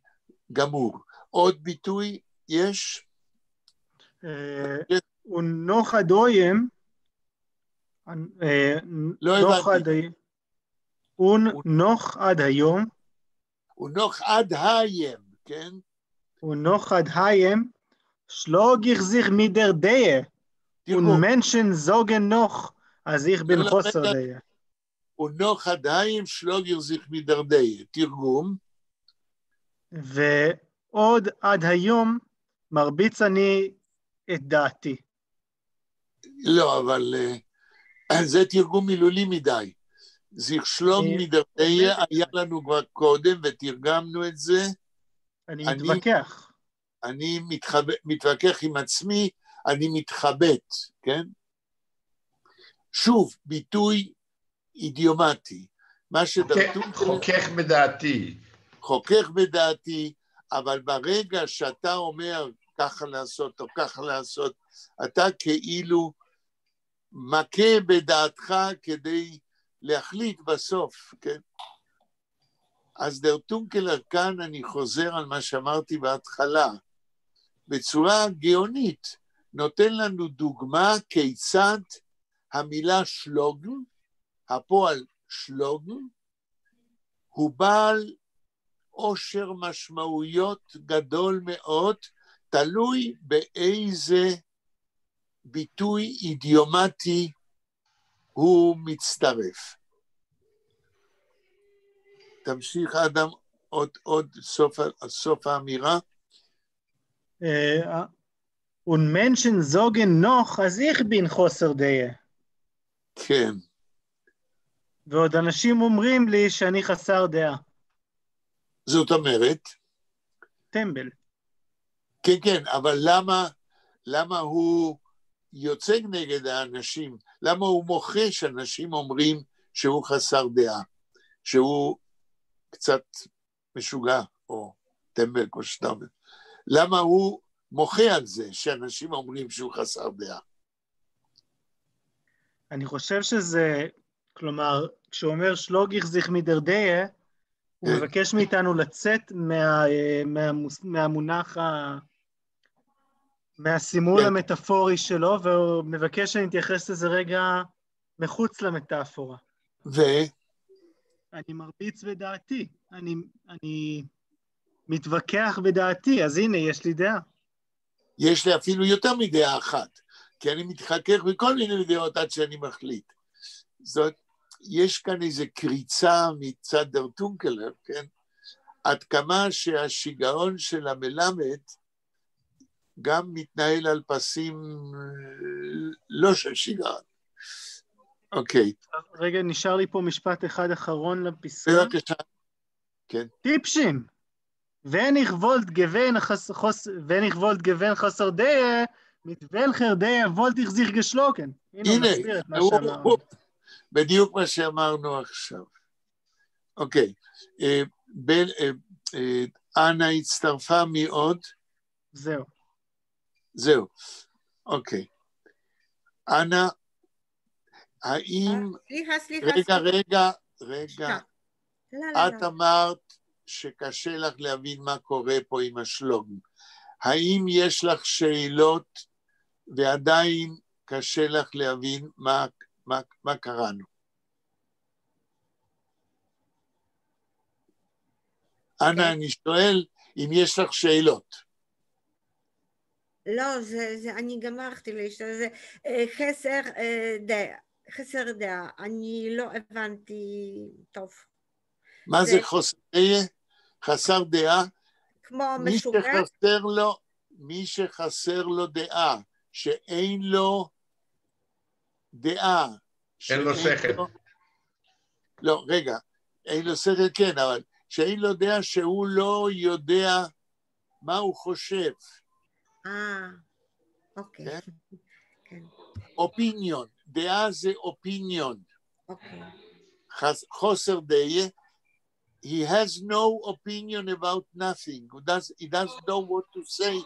גמור. עוד ביטוי יש? ונוח הדויים, לא הבנתי. ונוח עד היום, ונוח עד הים, כן? ונוח עד הים, שלוג יחזיך מידר דיה, ונמנשן זוגן נוח, אז איך בן חוסר דיה. ונוח עד הים, שלוג יחזיך מידר דיה. תרגום. ועוד עד היום, מרביץ אני את דעתי. לא, אבל זה תרגום מילולי מדי. זיך שלוג מדרדיה היה לנו כבר קודם ותרגמנו את זה. אני מתווכח. אני מתווכח עם עצמי, אני מתחבט, כן? שוב, ביטוי אידיומטי. מה חוכך בדעתי. חוכך בדעתי, אבל ברגע שאתה אומר ככה לעשות או ככה לעשות, אתה כאילו מכה בדעתך כדי להחליט בסוף, כן? אז דר טונקלר כאן אני חוזר על מה שאמרתי בהתחלה, בצורה גאונית, נותן לנו דוגמה כיצד המילה שלוגן, הפועל שלוגן, הוא בעל עושר משמעויות גדול מאוד, תלוי באיזה ביטוי אידיומטי הוא מצטרף. תמשיך אדם עוד סוף האמירה. Und Menschen sagen noch, אז ich bin חוסר דעה. כן. ועוד אנשים אומרים לי שאני חסר דעה. זאת אומרת? טמבל. כן, כן, אבל למה הוא יוצא נגד האנשים? למה הוא מוחה שאנשים אומרים שהוא חסר דעה? שהוא קצת משוגע, או טמבל, כמו שאתה אומר. למה הוא מוחה על זה שאנשים אומרים שהוא חסר דעה? אני חושב שזה, כלומר, כשהוא אומר שלוגיך זיך מדרדיה, הוא מבקש מאיתנו לצאת מהמונח, מהסימול המטאפורי שלו, והוא מבקש שנתייחס לזה רגע מחוץ למטאפורה. אני מרביץ בדעתי, אני מתווכח בדעתי, אז הנה, יש לי דעה. יש לי אפילו יותר מדעה אחת, כי אני מתחכך בכל מיני דעות עד שאני מחליט. זאת, יש כאן איזו קריצה מצד דר טונקלר, כן? עד כמה שהשיגעון של המלמד גם מתנהל על פסים לא של שיגעון. אוקיי. רגע, נשאר לי פה משפט אחד אחרון לפסקה. בבקשה. כן. טיפשים. wenn ich wollt gewinn חסר דעה, mit welcher דעה wollt ich sich geschlagen. הנה, בדיוק מה שאמרנו עכשיו. אוקיי. אנה הצטרפה מעוד? זהו. אוקיי. אנה, האם... רגע. את אמרת שקשה לך להבין מה קורה פה עם השלוגן. האם יש לך שאלות ועדיין קשה לך להבין מה קראנו? אנה, אני שואל אם יש לך שאלות. לא, אני גמרתי להשתתף, זה חסר דעה, אני לא הבנתי טוב. מה זה חוסר דעה? חסר דעה? כמו משוגע? מי שחסר לו דעה, שאין לו דעה. אין לו שכל. לא, רגע, אין לו שכל כן, אבל שאין לו דעה שהוא לא יודע מה הוא חושב. אוקיי. כן. אופיניון, דעה זה אופיניון. אוקיי. חוסר דעה, he has no opinion about nothing. He doesn't know what to say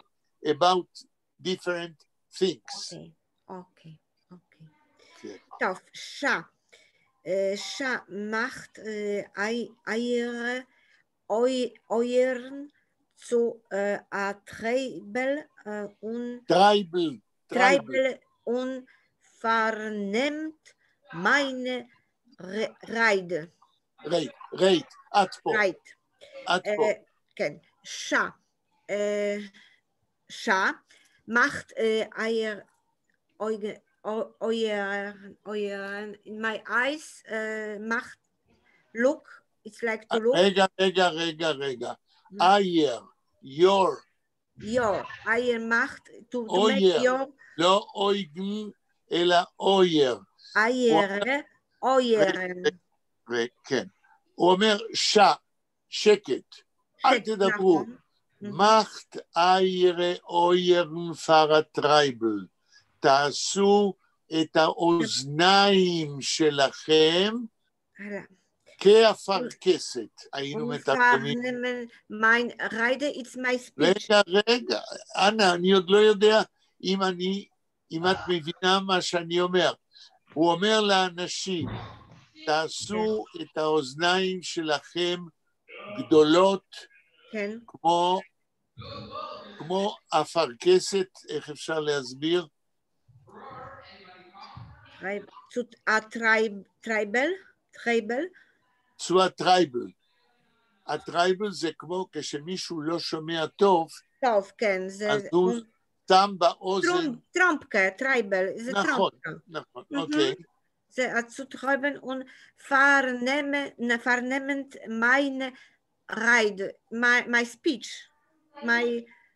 about different things. אוקיי. טוב, שא macht euren zu Treibel und vernimmt meine Reide. Reit, את פה. כן, שא macht euren in my eyes macht look, it's like to look. רגע. your macht to make your לא אויגן אלא אויר. אוירן. כן. הוא אומר שקט. אל תדברו. macht eure Euren Fahrradtreibel. תעשו את האוזניים שלכם כאפרכסת. היינו מתרגמים. Mein Reide, it's my speech. רגע, אנה, אני עוד לא יודע אם את מבינה מה שאני אומר. הוא אומר לאנשים, תעשו את האוזניים שלכם גדולות, כמו כמו אפרכסת, איך אפשר להסביר? טרייבל? צורה טרייבל. הטרייבל זה כמו כשמישהו לא שומע טוב, טוב, כן, זה... אז הוא שם באוזן... טרומפקה, טרייבל, זה נכון, טרומפקה. נכון, אוקיי. זה zu treiben und vernehmend meine Rede, my speech.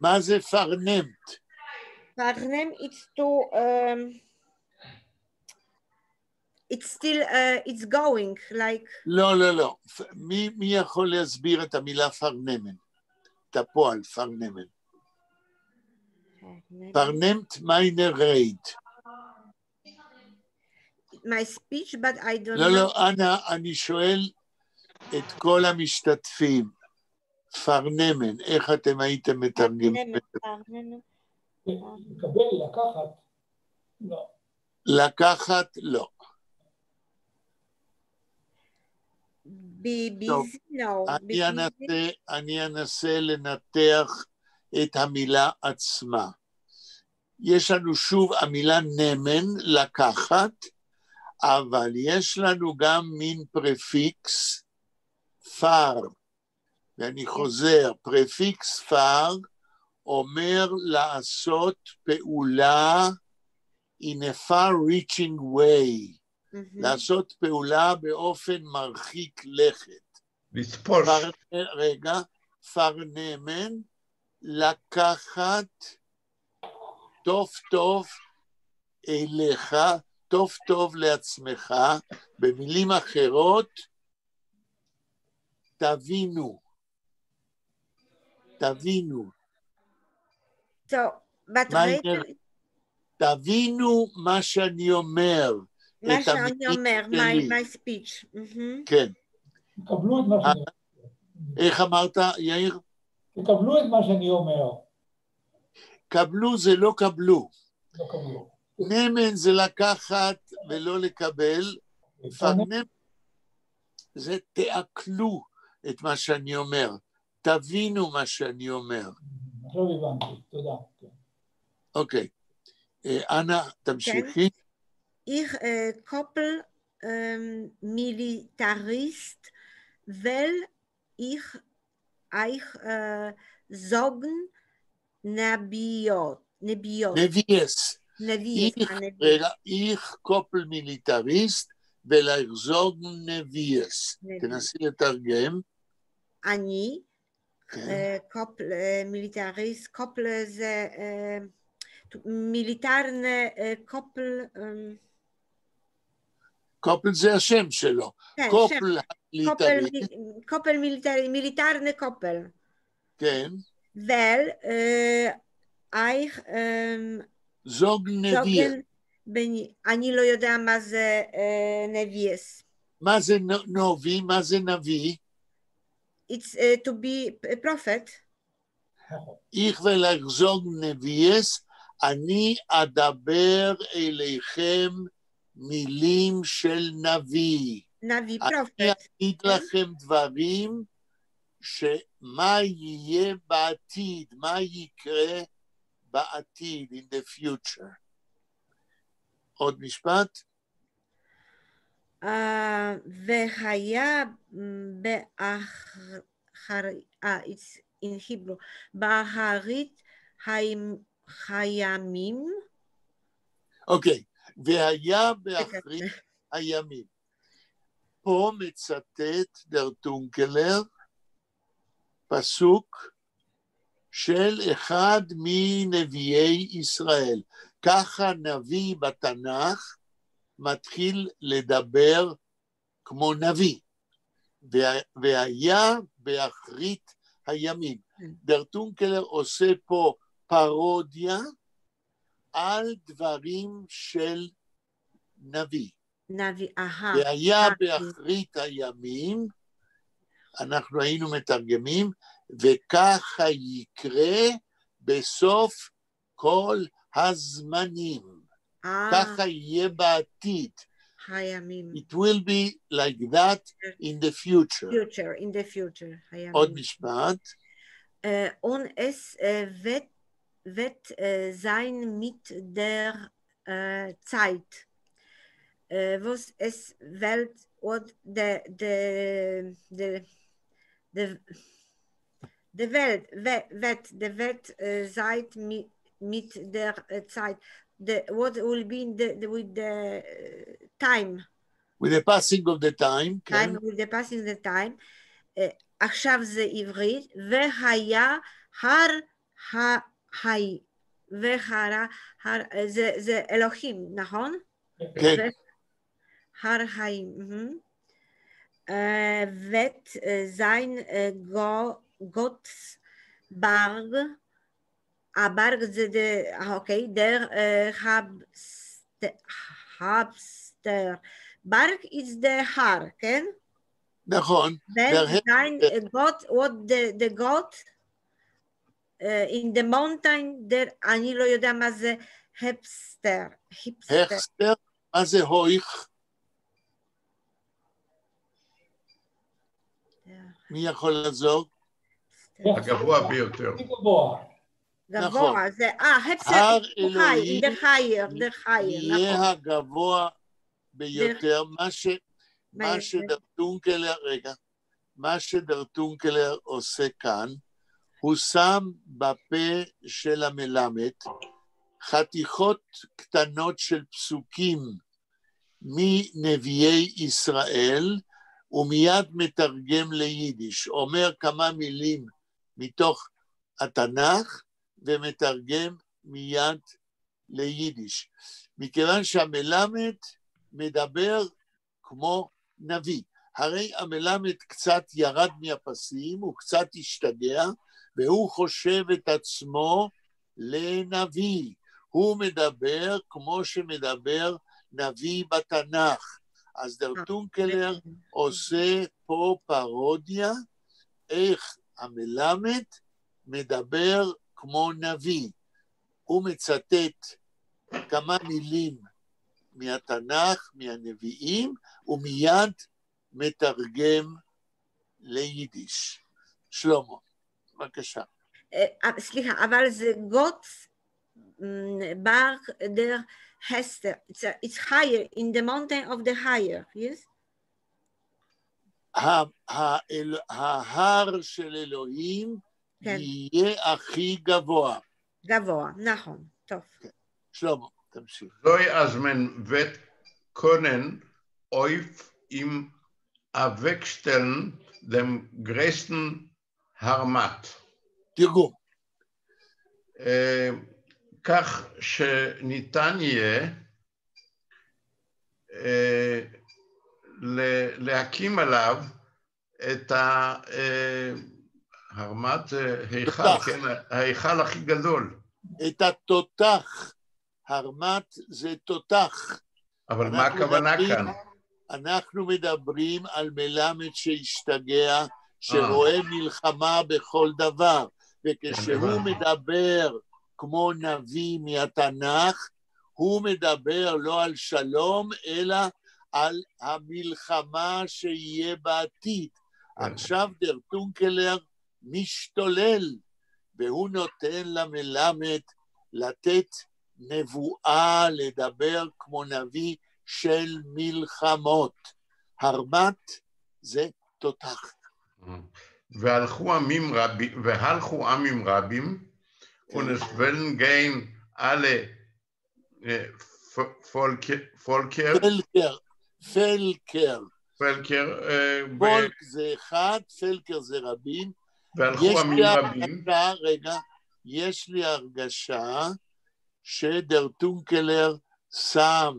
מה זה פרנמת? Vernehm it's to... it's still, it's going, like... לא. מי יכול להסביר את המילה פרנמן? את הפועל, פרנמן. פרנמת meine Rede. My speech, but I don't know. לא, אנה, אני שואל את כל המשתתפים, פרנמן, איך אתם הייתם מתרגמים? לקבל, לקחת, לא. לקחת, לא. אני אנסה לנתח את המילה עצמה. יש לנו שוב המילה נמן, לקחת, אבל יש לנו גם מין פרפיקס פר, ואני חוזר, פרפיקס פר אומר לעשות פעולה in a far-reaching way, לעשות פעולה באופן מרחיק לכת. לצפוש. רגע, פרנמן, לקחת טוב טוב אליך, טוב טוב לעצמך, במילים אחרות, תבינו. תבינו מה שאני אומר. מה שאני אומר, my speech. כן. תקבלו את מה שאני אומר. איך אמרת, יאיר? תקבלו את מה שאני אומר. קבלו זה לא קבלו. לא קבלו. נמן זה לקחת ולא לקבל, פרנם זה תעכלו את מה שאני אומר, תבינו מה שאני אומר. עכשיו הבנתי, תודה. אוקיי, אנה, תמשיכי. Ich koppel Militarist, weil ich euch sagen נביאות. נביאס. איך קופל מיליטריסט ולהחזוג נביאס. תנסי לתרגם. אני קופל מיליטריסט, קופל זה מיליטרנה קופל... קופל זה השם שלו. קופל מיליטרנה קופל. כן. weil זוג נביא. אני לא יודע מה זה נביאס. מה זה נובי? מה זה נביא? It's to be a prophet. איך ולחזוג נביאס, אני אדבר אליכם מילים של נביא. נביא, prophet. אני אגיד לכם דברים שמה יהיה בעתיד, מה יקרה בעתיד, in the future. עוד משפט? והיה it's in Hebrew, באחרית הימים. אוקיי, והיה באחרית הימים. פה מצטט דר טונקלר, פסוק של אחד מנביאי ישראל. ככה נביא בתנ"ך מתחיל לדבר כמו נביא. והיה באחרית הימים. דר טונקלר עושה פה פרודיה על דברים של נביא. והיה באחרית הימים, אנחנו היינו מתרגמים, וככה יקרה בסוף כל הזמנים. ככה יהיה בעתיד. It will be like that in the future. In the future. עוד משפט. und es wird sein mit der Zeit. Was es wird und die Welt seit mit der Zeit. What will be with the time? With the passing of the time, כן? With the passing of the time. עכשיו זה עברית, והיה זה אלוהים, נכון? כן. הר חיים. wird sein Gottsberg, Berg זה, אוקיי, der Habster. Berg is the הר, כן? נכון. Then sein Gott, what the God in the mountain, אני לא יודע מה זה הפסטר. הפסטר, מה זה הויך? מי יכול לעזור? הגבוה ביותר. גבוה, זה, הר אלוהים יהיה הגבוה ביותר, מה שדרטונקלר עושה כאן, הוא שם בפה של המלמד חתיכות קטנות של פסוקים מנביאי ישראל, ומיד מתרגם ליידיש, אומר כמה מילים מתוך התנ"ך, ומתרגם מיד ליידיש. מכיוון שהמלמד מדבר כמו נביא. הרי המלמד קצת ירד מהפסים, הוא קצת השתגע, והוא חושב את עצמו לנביא. הוא מדבר כמו שמדבר נביא בתנ"ך. אז דרטונקלר עושה פה פרודיה, איך המלמד מדבר כמו נביא. הוא מצטט כמה מילים מהתנ"ך, מהנביאים, ומיד מתרגם ליידיש. שלמה, בבקשה. סליחה, אבל זה Gottsberg der Hester. It's higher, in the mountain of the higher, yes? ההר של אלוהים יהיה הכי גבוה. גבוה, נכון, טוב. שלמה, תמשיך. זוי הזמן ואת קונן אויף עם אבקשטלן dem größten הרמת. תרגום. כך שניתן יהיה להקים עליו את הרמת היכל, כן, ההיכל הכי גדול. את התותח, הרמת זה תותח. אבל מה הכוונה כאן? אנחנו מדברים על מלמד שהשתגע, שרואה מלחמה בכל דבר, וכשהוא מדבר כמו נביא מהתנ"ך, הוא מדבר לא על שלום, אלא על המלחמה שיהיה בעתיד. עכשיו דרטונקלר משתולל, והוא נותן למלמד לתת נבואה, לדבר כמו נביא של מלחמות. הרמת זה תותח. והלכו עמים רבים, und es werden gehen alle Völker. פולק זה אחד, פלקר זה רבים. והלכו עמים רבים. רגע, יש לי הרגשה שדרטונקלר שם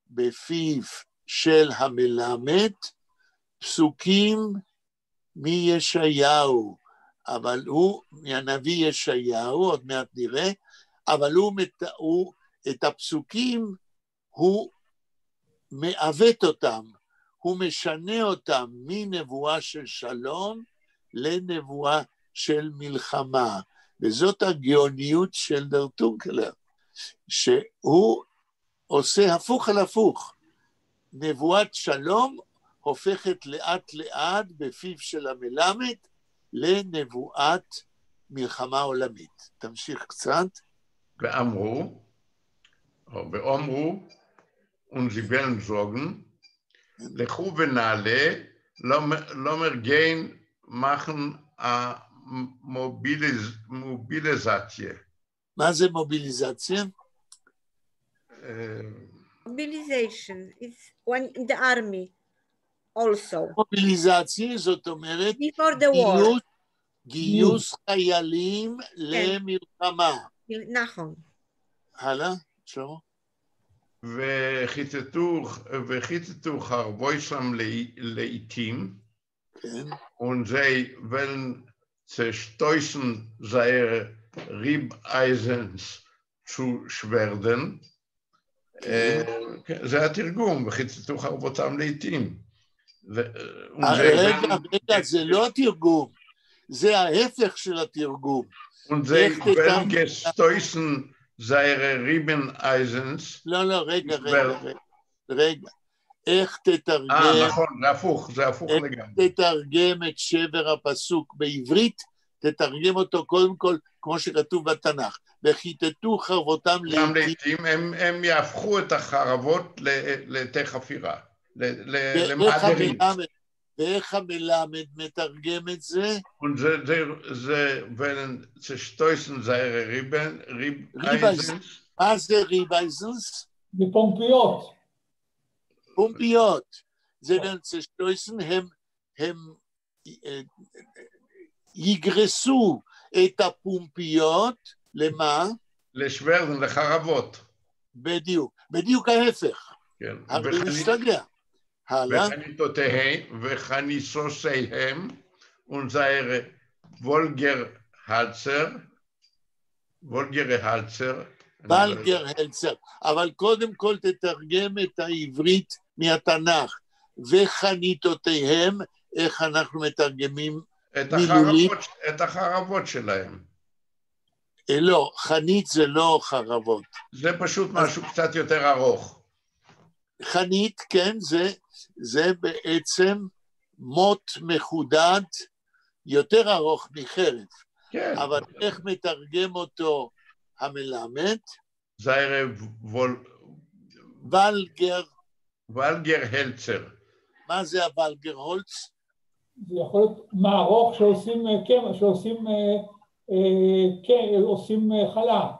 בפיו של המלמד פסוקים מישעיהו, אבל הוא, מהנביא ישעיהו, עוד מעט נראה, אבל הוא את הפסוקים, הוא מעוות אותם, הוא משנה אותם מנבואה של שלום לנבואה של מלחמה, וזאת הגאוניות של דרטונקלר, שהוא עושה הפוך על הפוך, נבואת שלום הופכת לאט לאט בפיו של המלמד לנבואת מלחמה עולמית. תמשיך קצת. ואמרו, und sie werden sagen, לכו ונעלה, לא מרגן machen מוביליזציה. מה זה מוביליזציה? Mobilization is when in the army also. מוביליזציה זאת אומרת Before the war. גיוס חיילים למלחמה. נכון. הלאה, שלמה. וחיטטו חרבויסם לעיתים, כן. und sie wollen zerstoßen seine Riebeisens zu schwerden. זה התרגום, וחיטטו חרבותם לעיתים. רגע, זה לא התרגום, זה ההפך של התרגום. Und sie wollen gestoßen seine Riebeneisens. לא, רגע. איך תתרגם... נכון, זה הפוך לגמרי. איך תתרגם את שבר הפסוק בעברית, תתרגם אותו קודם כל, כמו שכתוב בתנ"ך. וחיטטו חרבותם לעיתים. הם יהפכו את החרבות לתי חפירה, למעדרים. ואיך המלמד מתרגם את זה? זה שטויסן זה ריבאיזנס. מה זה ריבאיזנס? זה פומפיות. פומפיות. זה שטויסן, הם יגרסו את הפומפיות, למה? לשוורדן, לחרבות. בדיוק ההפך. כן. הרבה משתגע. וחניסוסיהם, ונזהר וולגר הלצר. אבל קודם כל תתרגם את העברית מהתנ"ך, וחניתותיהם, איך אנחנו מתרגמים מילולית? את החרבות שלהם. לא, חנית זה לא חרבות. זה פשוט משהו קצת יותר ארוך. חנית, כן, זה בעצם מוט מחודד, יותר ארוך מחרב. כן. אבל איך מתרגם אותו המלמד? זה ולגר הלצר. מה זה הוולגר הולץ? זה יכול להיות מערוך שעושים חלה.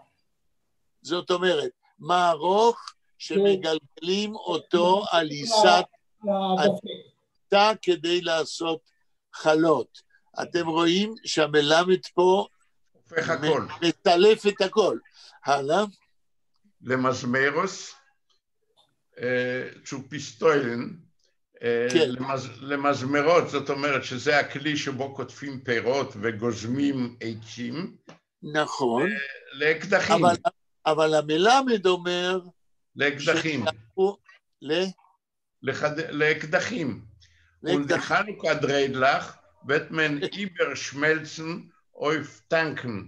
זאת אומרת, מערוך שמגלגלים אותו על עיסה כדי לעשות חלות. אתם רואים שהמלמד פה מטלף את הכל. הלאה. למזמרוס, צ'ופיסטוילן, למזמרות, זאת אומרת שזה הכלי שבו כותבים פירות וגוזמים עצים. נכון. לאקדחים. אבל המלמד אומר... לאקדחים. לאקדחים. ולחנוכה דריידלך, וטמן איבר שמלצן אויף טנקן.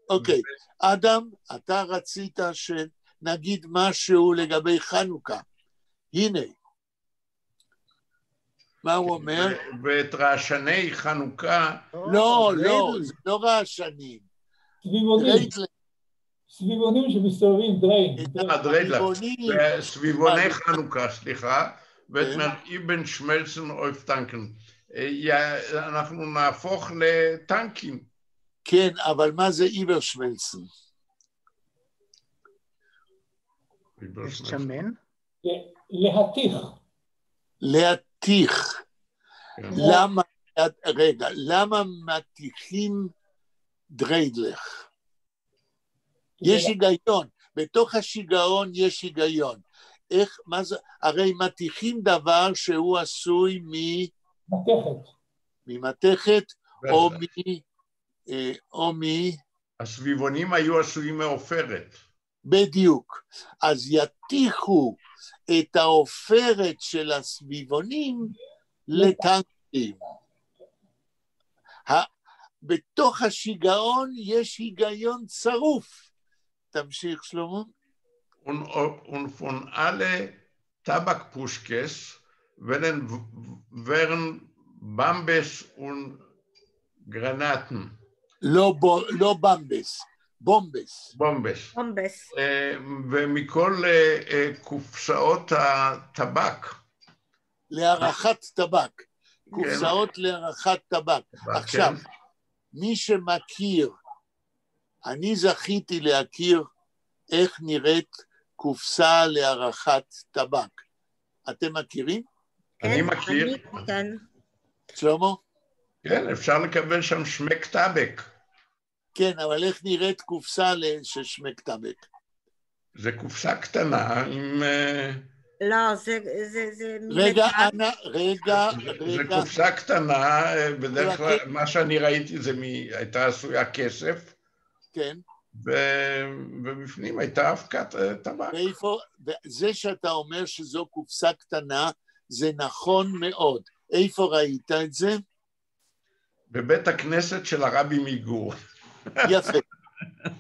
אוקיי, אדם, אתה רצית שנגיד משהו לגבי חנוכה. הנה. מה הוא אומר? ואת רעשני חנוכה... לא, זה לא רעשנים. סביבונים שמסתובבים, דריידלך. סביבוני חנוכה, סליחה. ואת איבן שמלצן אויף טנקן. אנחנו נהפוך לטנקים. כן, אבל מה זה איבר שמלצן? שמן? להתיך. למה מתיכים דריידלך? יש היגיון, בתוך השיגעון יש היגיון. איך, מה זה, הרי מתיכים דבר שהוא עשוי ממתכת, או הסביבונים היו עשויים מעופרת. בדיוק. אז יתיכו את העופרת של הסביבונים לטנקים. בתוך השיגעון יש היגיון צרוף. תמשיך, שלמה. Und von alle Tabakpuschkes wären Bambes und Granaten לא במבס, בומבס. בומבס. בומבס. ומכל קופסאות הטבק. להערכת טבק. קופסאות להערכת טבק. עכשיו, מי שמכיר, אני זכיתי להכיר איך נראית קופסה להערכת טבק. אתם מכירים? אני מכיר. כן. שלמה? כן, אפשר לקבל שם שמק טבק. כן, אבל איך נראית קופסה של שמק טבק? זה קופסה קטנה עם... לא, זה... רגע, אנה, רגע. זה קופסה קטנה, בדרך כלל מה שאני ראיתי זה הייתה עשויה כסף. כן. ובפנים הייתה אבקת טבק. זה שאתה אומר שזו קופסה קטנה, זה נכון מאוד. איפה ראית את זה? בבית הכנסת של הרבי מגור. יפה.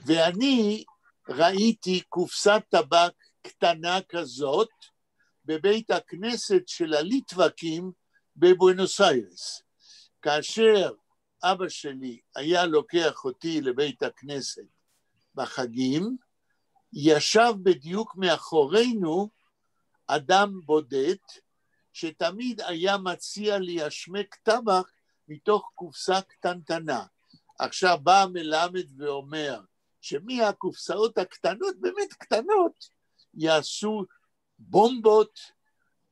ואני ראיתי קופסת טבק קטנה כזאת בבית הכנסת של הליטווקים בבואנוס איירס. כאשר אבא שלי היה לוקח אותי לבית הכנסת בחגים, ישב בדיוק מאחורינו אדם בודד, שתמיד היה מציע לי השמק טבק מתוך קופסה קטנטנה. עכשיו בא המלמד ואומר, שמי הקופסאות הקטנות, באמת קטנות, יעשו בומבות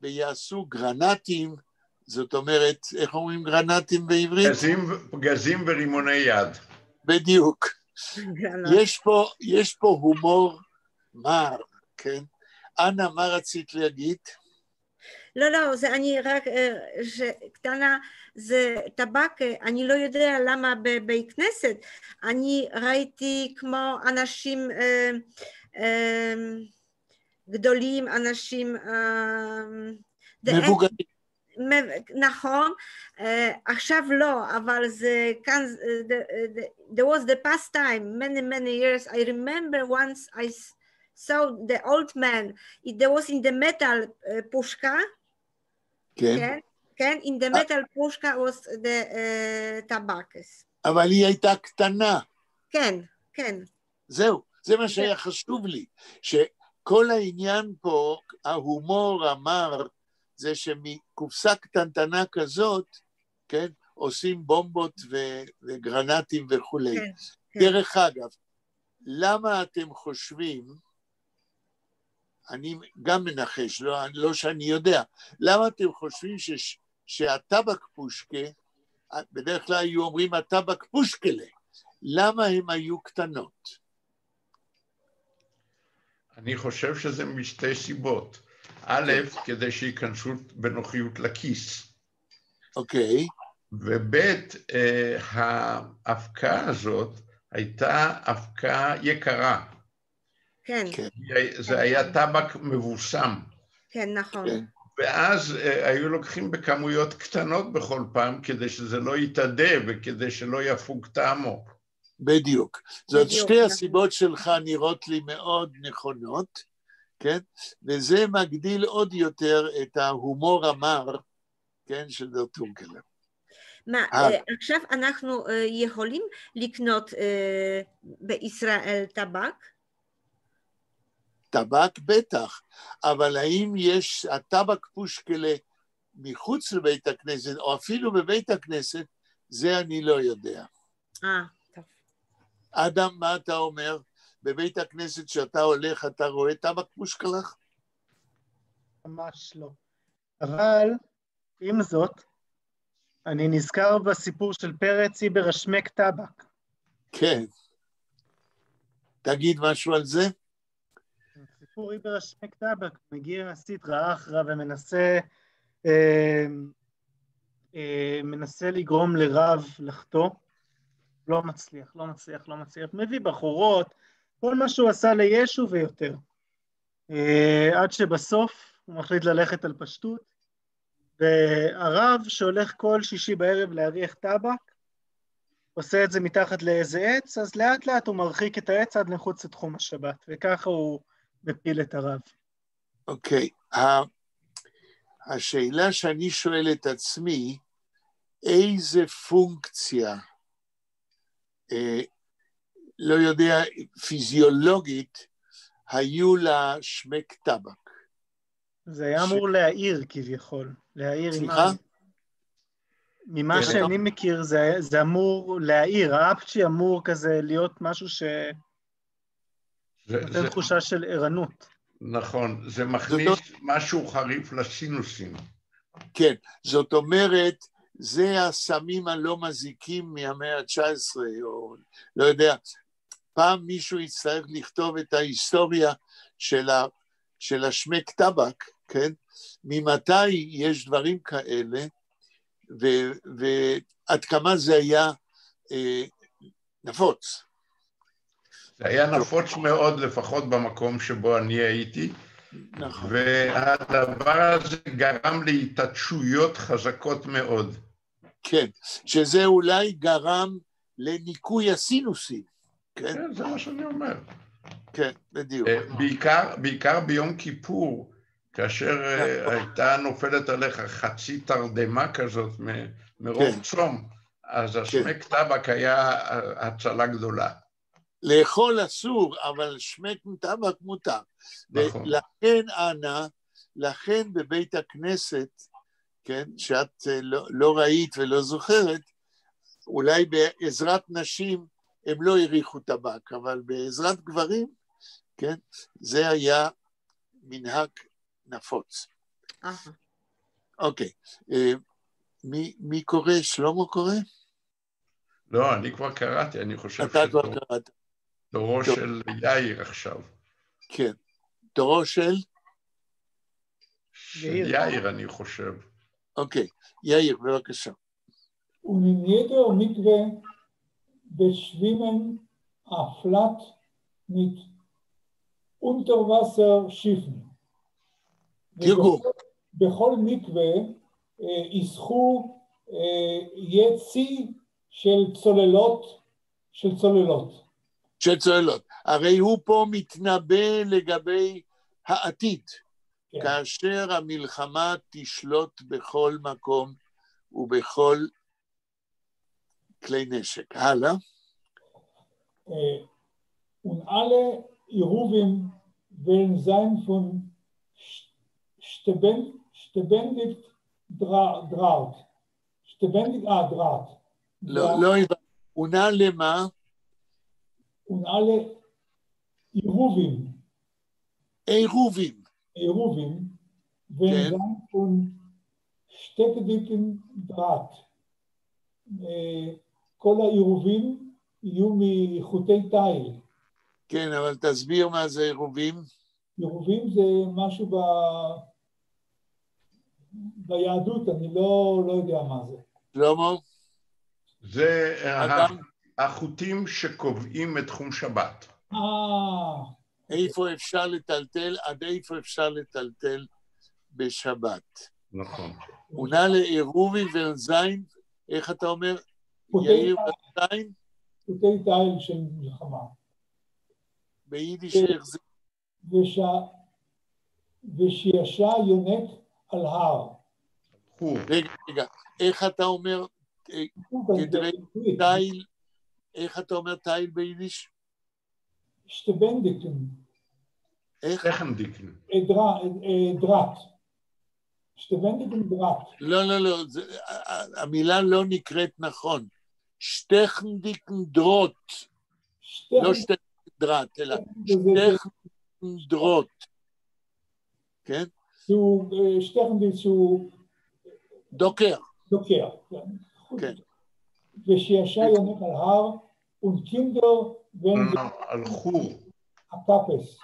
ויעשו גרנטים, זאת אומרת, איך אומרים גרנטים בעברית? גזים ורימוני יד. בדיוק. יש פה הומור מר, כן? אנה, מה רצית להגיד? לא, זה אני רק, קטנה, זה טבק, אני לא יודע למה בבית כנסת, אני ראיתי כמו אנשים גדולים, אנשים מבוגרים. נכון, עכשיו לא, אבל זה כאן, there was the past time, many years, I remember once I saw the old man, there was in the metal pushka, כן. כן, in the metal pushka was the טבקס. אבל היא הייתה קטנה. כן. זהו, זה מה שהיה חשוב לי, שכל העניין פה, ההומור המר, זה שמקופסה קטנטנה כזאת, כן, עושים בומבות וגרנטים וכולי. כן. דרך אגב, למה אתם חושבים, אני גם מנחש, לא שאני יודע, למה אתם חושבים שהטבק פושקה, בדרך כלל היו אומרים הטבק פושקלה, למה הם היו קטנות? אני חושב שזה משתי סיבות. א', כדי שיכנסו בנוחיות לכיס. אוקיי. וב', ההפקה הזאת הייתה הפקה יקרה. כן. זה היה טבק מבוסם. כן, נכון. ואז היו לוקחים בכמויות קטנות בכל פעם, כדי שזה לא יתאדה וכדי שלא יפוג טעמו. בדיוק. זאת שתי הסיבות שלך נראות לי מאוד נכונות, כן? וזה מגדיל עוד יותר את ההומור המר, כן, של ד"ר טורקלר. מה, עכשיו אנחנו יכולים לקנות בישראל טבק? טבק בטח, אבל האם יש הטבק פושקלה מחוץ לבית הכנסת, או אפילו בבית הכנסת, זה אני לא יודע. טוב. אדם, מה אתה אומר? בבית הכנסת שאתה הולך, אתה רואה טבק פושקלך? ממש לא. אבל, עם זאת, אני נזכר בסיפור של פרץ איבר השמק טבק. כן. תגיד משהו על זה? סיפור איבר השמק טבק, מגיע סטרא אחרא ומנסה לגרום לרב לחטוא, לא מצליח, מביא בחורות, כל מה שהוא עשה לישו ויותר. עד שבסוף הוא מחליט ללכת על פשטות, והרב שהולך כל שישי בערב להריח טבק, עושה את זה מתחת לאיזה עץ, אז לאט לאט הוא מרחיק את העץ עד לחוץ לתחום השבת, וככה הוא מפיל את הרב. אוקיי, השאלה שאני שואל את עצמי, איזה פונקציה לא יודע, פיזיולוגית, היו לה שמק טבק. זה היה אמור להעיר כביכול, להעיר עם סליחה? עין. ממה שאני מכיר זה אמור להעיר, האפצ'י אמור כזה להיות משהו שנותן תחושה של ערנות. נכון, זה מכניס משהו חריף לסינוסים. כן, זאת אומרת, זה הסמים הלא מזיקים מהמאה ה-19, או לא יודע, פעם מישהו יצטרך לכתוב את ההיסטוריה של השמק טבק, כן? ממתי יש דברים כאלה, ועד כמה זה היה נפוץ. זה היה נפוץ מאוד, לפחות במקום שבו אני הייתי, נכון. והדבר הזה גרם להתעטשויות חזקות מאוד. כן, שזה אולי גרם לניקוי הסינוסים. כן, זה מה שאני אומר. כן, בדיוק. בעיקר ביום כיפור, כאשר הייתה נופלת עליך חצי תרדמה כזאת מרוב צום, אז השמק טבק היה הצלה גדולה. לאכול אסור, אבל שמק טבק מותר. נכון. ולכן, אנה, לכן בבית הכנסת, כן, שאת לא ראית ולא זוכרת, אולי בעזרת נשים הם לא הריחו טבק, אבל בעזרת גברים, כן, זה היה מנהג נפוץ. אוקיי, מי קורא? שלמה קורא? לא, אני כבר קראתי, אני חושב תורו של יאיר עכשיו. כן, תורו של יאיר, אני חושב. אוקיי, יאיר, בבקשה. Und in jeder Mikwe beschwimmen Aflat mit Unterwasserschiffen. בכל מקווה ישחו יצי של צוללות. הרי הוא פה מתנבא לגבי העתיד, כן. כאשר המלחמה תשלוט בכל מקום ובכל כלי נשק. הלאה. Und alle Iruven werden sein von ständig Draht. Draht. לא, עונה למה? Und alle Iruven werden sein von steckdicken Draht. כל העירובים יהיו מחוטי תיל. כן, אבל תסביר מה זה עירובים. עירובים זה משהו ביהדות, אני לא יודע מה זה. שלמה? זה החוטים שקובעים את תחום שבת. איפה אפשר לטלטל, עד איפה אפשר לטלטל בשבת. נכון. עונה לעירובי ולזין, איך אתה אומר? יאיר ולזין? חוטי תיל של מלחמה. ביידיש איך זה? ושישה יונק על הר. רגע, איך אתה אומר תיל, איך אתה אומר תיל ביידיש? שטבנדיקן. איך? דרת. שטבנדיקן דרת. לא, המילה לא נקראת נכון. שטכנדיקן דרות. לא שטכנדיקן דרת, אלא שטכנדיקן דרות. כן? שטכנדיקן שהוא... דוקר. כן. ושישה יונק על הר, ונקינדר על חור. הקפס.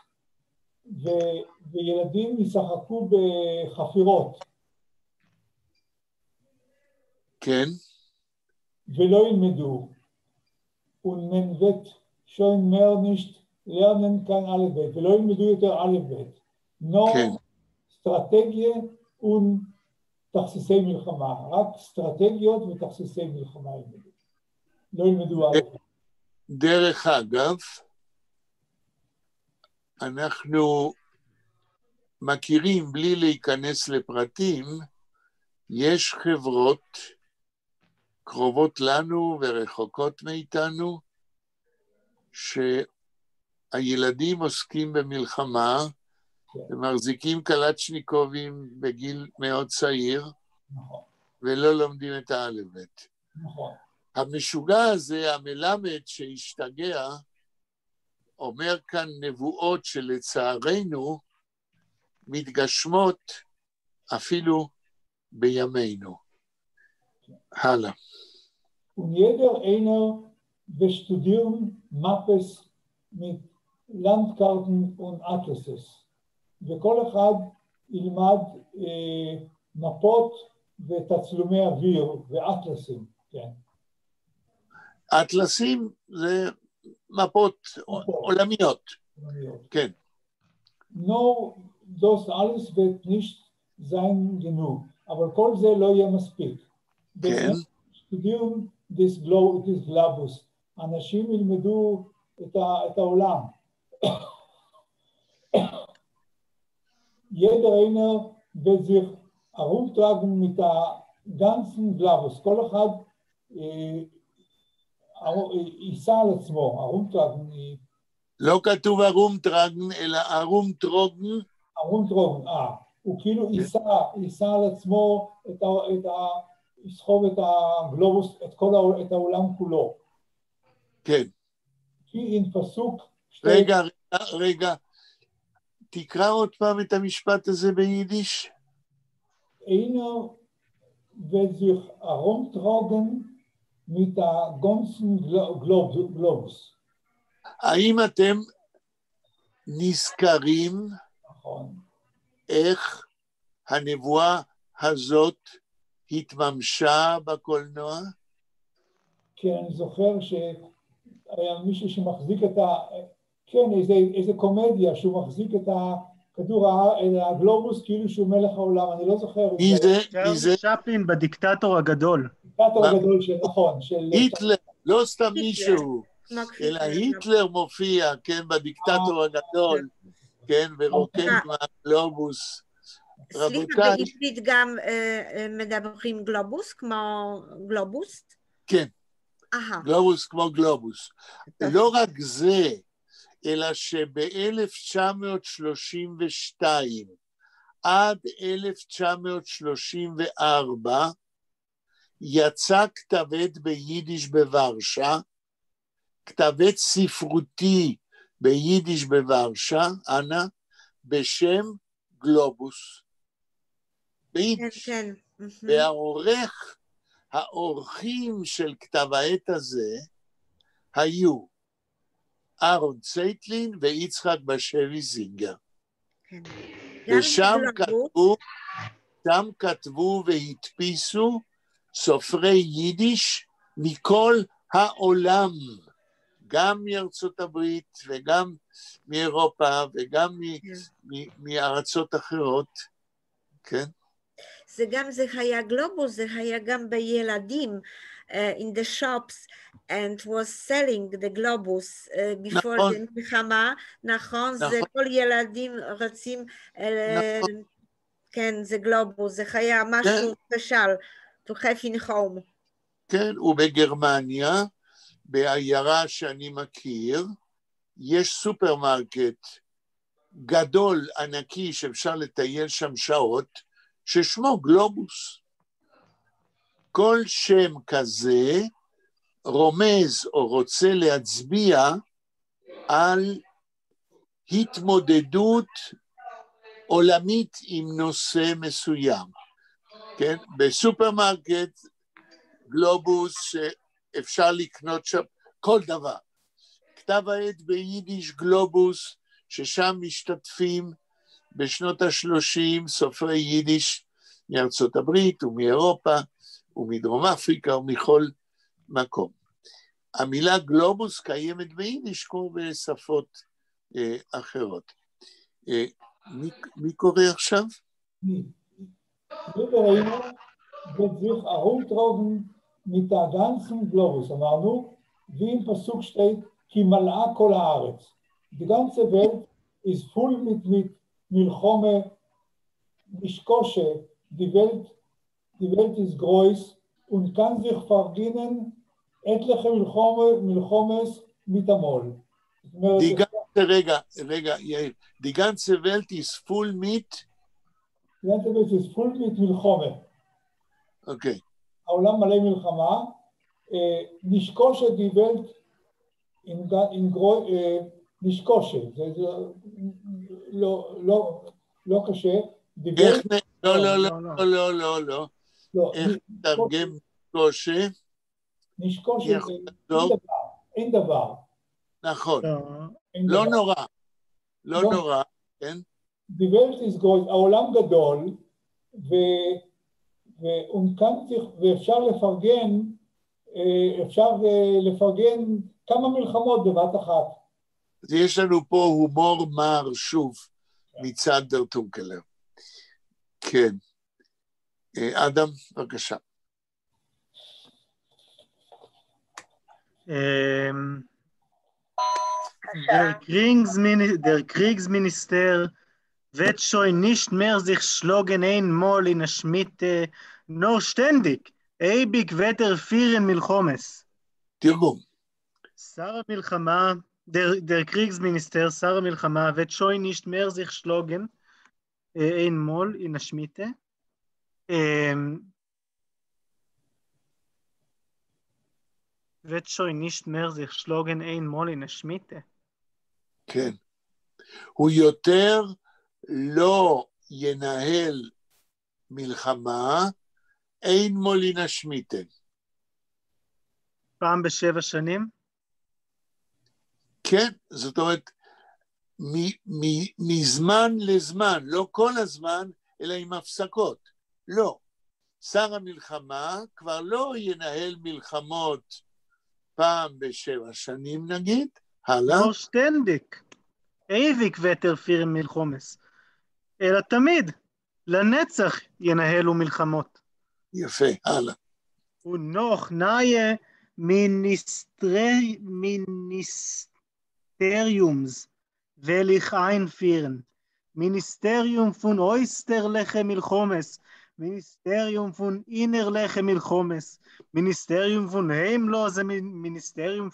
וילדים ישחקו בחפירות. כן. ולא ילמדו. ונמנבט שוין מרנישט לרנן כאן א' ב', ולא ילמדו יותר א' ב'. נור, אסטרטגיה ותכסיסי מלחמה. רק אסטרטגיות ותכסיסי מלחמה ילמדו. לא ילמדו א' ב'. דרך אגב, אנחנו מכירים בלי להיכנס לפרטים, יש חברות קרובות לנו ורחוקות מאיתנו, שהילדים עוסקים במלחמה, ומחזיקים קלצ'ניקובים בגיל מאוד צעיר, ולא לומדים את האלף-בית. המשוגע הזה, המלמד שהשתגע, אומר כאן נבואות שלצערנו מתגשמות אפילו בימינו. הלאה. Und jeder einer wir studieren Mappes mit Landkarten und Atlases. וכל אחד ילמד מפות ותצלומי אוויר ואטלסים, כן. אטלסים זה מפות עולמיות. כן. Nur das alles wird nicht sein genug, אבל כל זה לא יהיה מספיק. כן. studieren des Globus. אנשים ילמדו את העולם. Jeder einer wird sich herumtragen mit der ganzen Globus. כל אחד יישא על עצמו, herumtragen. לא כתוב הרומטרגן, אלא הרומטרוגן. הרומטרוגן, הוא כאילו יישא על עצמו יסחוב את הגלובוס, את העולם כולו. כן. כי אין פסוק... רגע. תקרא עוד פעם את המשפט הזה ביידיש. Einer wird sich herumtragen mit der ganzen Globus. האם אתם נזכרים איך הנבואה הזאת התממשה בקולנוע? כן, אני זוכר שהיה מישהו שמחזיק את כן, איזה קומדיה שהוא מחזיק את כדור הגלובוס כאילו שהוא מלך העולם, אני לא זוכר. מי זה? צ'פלין בדיקטטור הגדול. דיקטטור הגדול, נכון. היטלר, לא סתם מישהו, אלא היטלר מופיע, כן, בדיקטטור הגדול, כן, ורוקד מהגלובוס. סליחה, בעברית גם מדברים גלובוס כמו גלובוס? כן, גלובוס כמו גלובוס. לא רק זה, אלא שב-1932 עד 1934 יצא כתב עת ביידיש בוורשה, כתב עת ספרותי ביידיש בוורשה, אנה, בשם גלובוס. ביידיש. כן. והאורחים של כתב העת הזה היו אהרון צייטלין ויצחק בשבי זינגר. ושם כתבו והדפיסו סופרי יידיש מכל העולם, גם מארצות הברית וגם מאירופה וגם מארצות אחרות, כן? זה היה גלובוס, זה היה גם בילדים, in the shops, and was selling the globus before the מלחמה, נכון, זה כל ילדים רצים, כן, זה גלובוס, זה היה משהו ספיישל, to have in home. כן, ובגרמניה, בעיירה שאני מכיר, יש סופרמרקט גדול, ענקי, שאפשר לטייל שם שעות, ששמו גלובוס. כל שם כזה רומז או רוצה להצביע על התמודדות עולמית עם נושא מסוים. כן? בסופרמרקט גלובוס שאפשר לקנות שם כל דבר. כתב העת ביידיש גלובוס, ששם משתתפים בשנות ה-30 סופרי יידיש מארצות הברית ומאירופה ומדרום אפריקה ומכל מקום. המילה גלובוס קיימת ביידיש כמו בשפות אחרות. מי קורא עכשיו? Liebe wird sich herumtragen mit der ganzen Globus. אמרנו, wie im Pasuk steht, כי מלאה כל הארץ. Die ganze Welt ist voll mit Milchome, Mischkosche. Die Welt ist groß und kann sich verdienen etliche Milchomes mit Amol. רגע, יאיר, die ganze Welt ist full mit? Die ganze Welt ist voll mit מלחמה. אוקיי. העולם מלא מלחמה, נשקושת die Welt נשקושת, זה לא קשה. לא. איך תרגם נשקושת? נשקושת, אין דבר. נכון, לא נורא, כן? Die Welt ist groß, העולם גדול, ואפשר לפרגן כמה מלחמות בבת אחת. אז יש לנו פה הומור מר שוב מצד דר טונקלר. כן. אדם, בבקשה. Der Kriegsminister wird schon nicht mehr sich schlagen einmal in der Schmiede, nur ständig, ewig wird führen Milchomes. תרגום. שר המלחמה, der Kriegsminister, שר המלחמה, wird schon nicht mehr sich schlagen einmal in der Schmiede. wird schon nicht mehr sich schlagen einmal in der Schmiede. כן. הוא יותר לא ינהל מלחמה, אין מולין השמיטן. פעם ב7 שנים? כן, זאת אומרת, מזמן לזמן, לא כל הזמן, אלא עם הפסקות. לא. שר המלחמה כבר לא ינהל מלחמות פעם ב7 שנים נגיד, הלאה. לא שטנדיק. ewig wird führen מלחומס. אלא תמיד, לנצח ינהלו מלחמות. יפה, הלאה. ונוח נאיה Ministeriums will ich einführen. Ministerium von äußerliche Milchomes, Ministerium von innerliche Milchomes, Ministerium von heimlose, Ministerium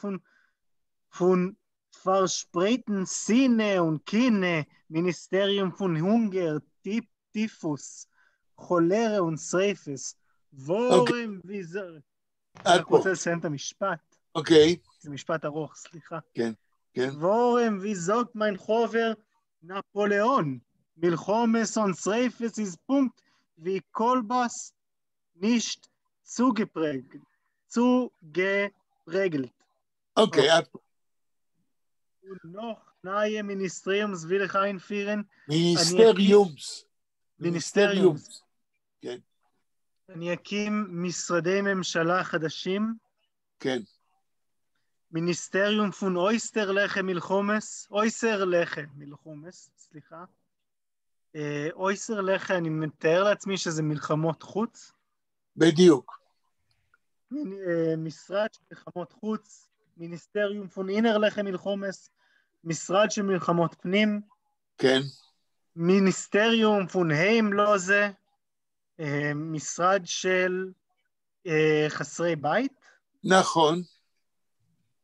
von verspreiten Sinne und Kine, Ministerium von Hunger, Typhus, Cholera und Sreifes. Worum wie soll... אני רוצה לסיים את המשפט. אוקיי. זה משפט ארוך, סליחה. כן, כן. Worum wie sagt mein Hofer Napoleon? Milchomes und Sreifes ist Punkt, wie Kolbas nicht zugeprägelt. אוקיי, עד פה. Und noch neue Ministeriums will ich einführen. מיניסטריומס. כן. אני אקים משרדי ממשלה חדשים. כן. מיניסטריום פון אויסטרלכה מלחומס, סליחה. אויסטרלכה, אני מתאר לעצמי שזה מלחמות חוץ. בדיוק. משרד של מלחמות חוץ, מיניסטריום פון אינרלכה מלחומס, משרד של מלחמות פנים. כן. מיניסטריום פון heimlose, משרד של חסרי בית. נכון.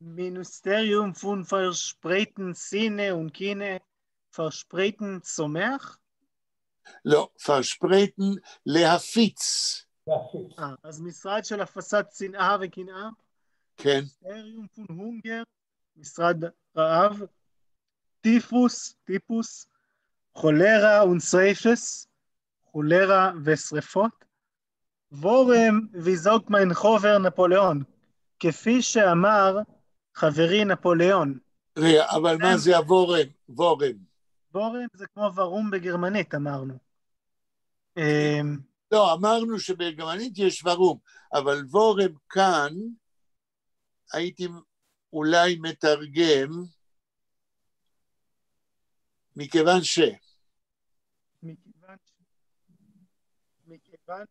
Ministerium von verspreiten Sinne und Kine, verspreiten צומח? לא, verspreiten להפיץ. אז משרד של הפצת שנאה וקנאה? כן. Ministerium von Hunger, משרד רעב. טיפוס, חולרה ושריפס, חולרה ושריפות. וורם וזוג מיין חובר נפוליאון, כפי שאמר חברי נפוליאון. רגע, אבל מה זה הוורם? וורם זה כמו ורום בגרמנית, אמרנו. לא, אמרנו שבגרמנית יש ורום, אבל וורם כאן, הייתי אולי מתרגם, מכיוון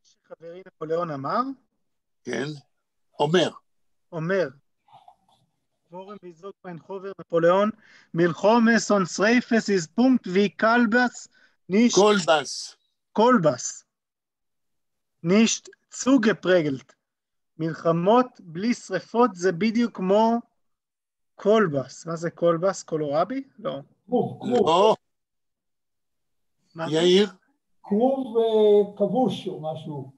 שחברי נפוליאון אמר? כן, אומר. Worum wie sagt mein Hofer Napoleon? Milchomes und Sreifes ist Punkt wie Kolbas nicht zugeprägelt. מלחמות בלי שריפות זה בדיוק כמו קולבס, מה זה קולבס? קולורבי? לא. כרוב, לא, מה זה? יאיר? כרוב כבוש או משהו.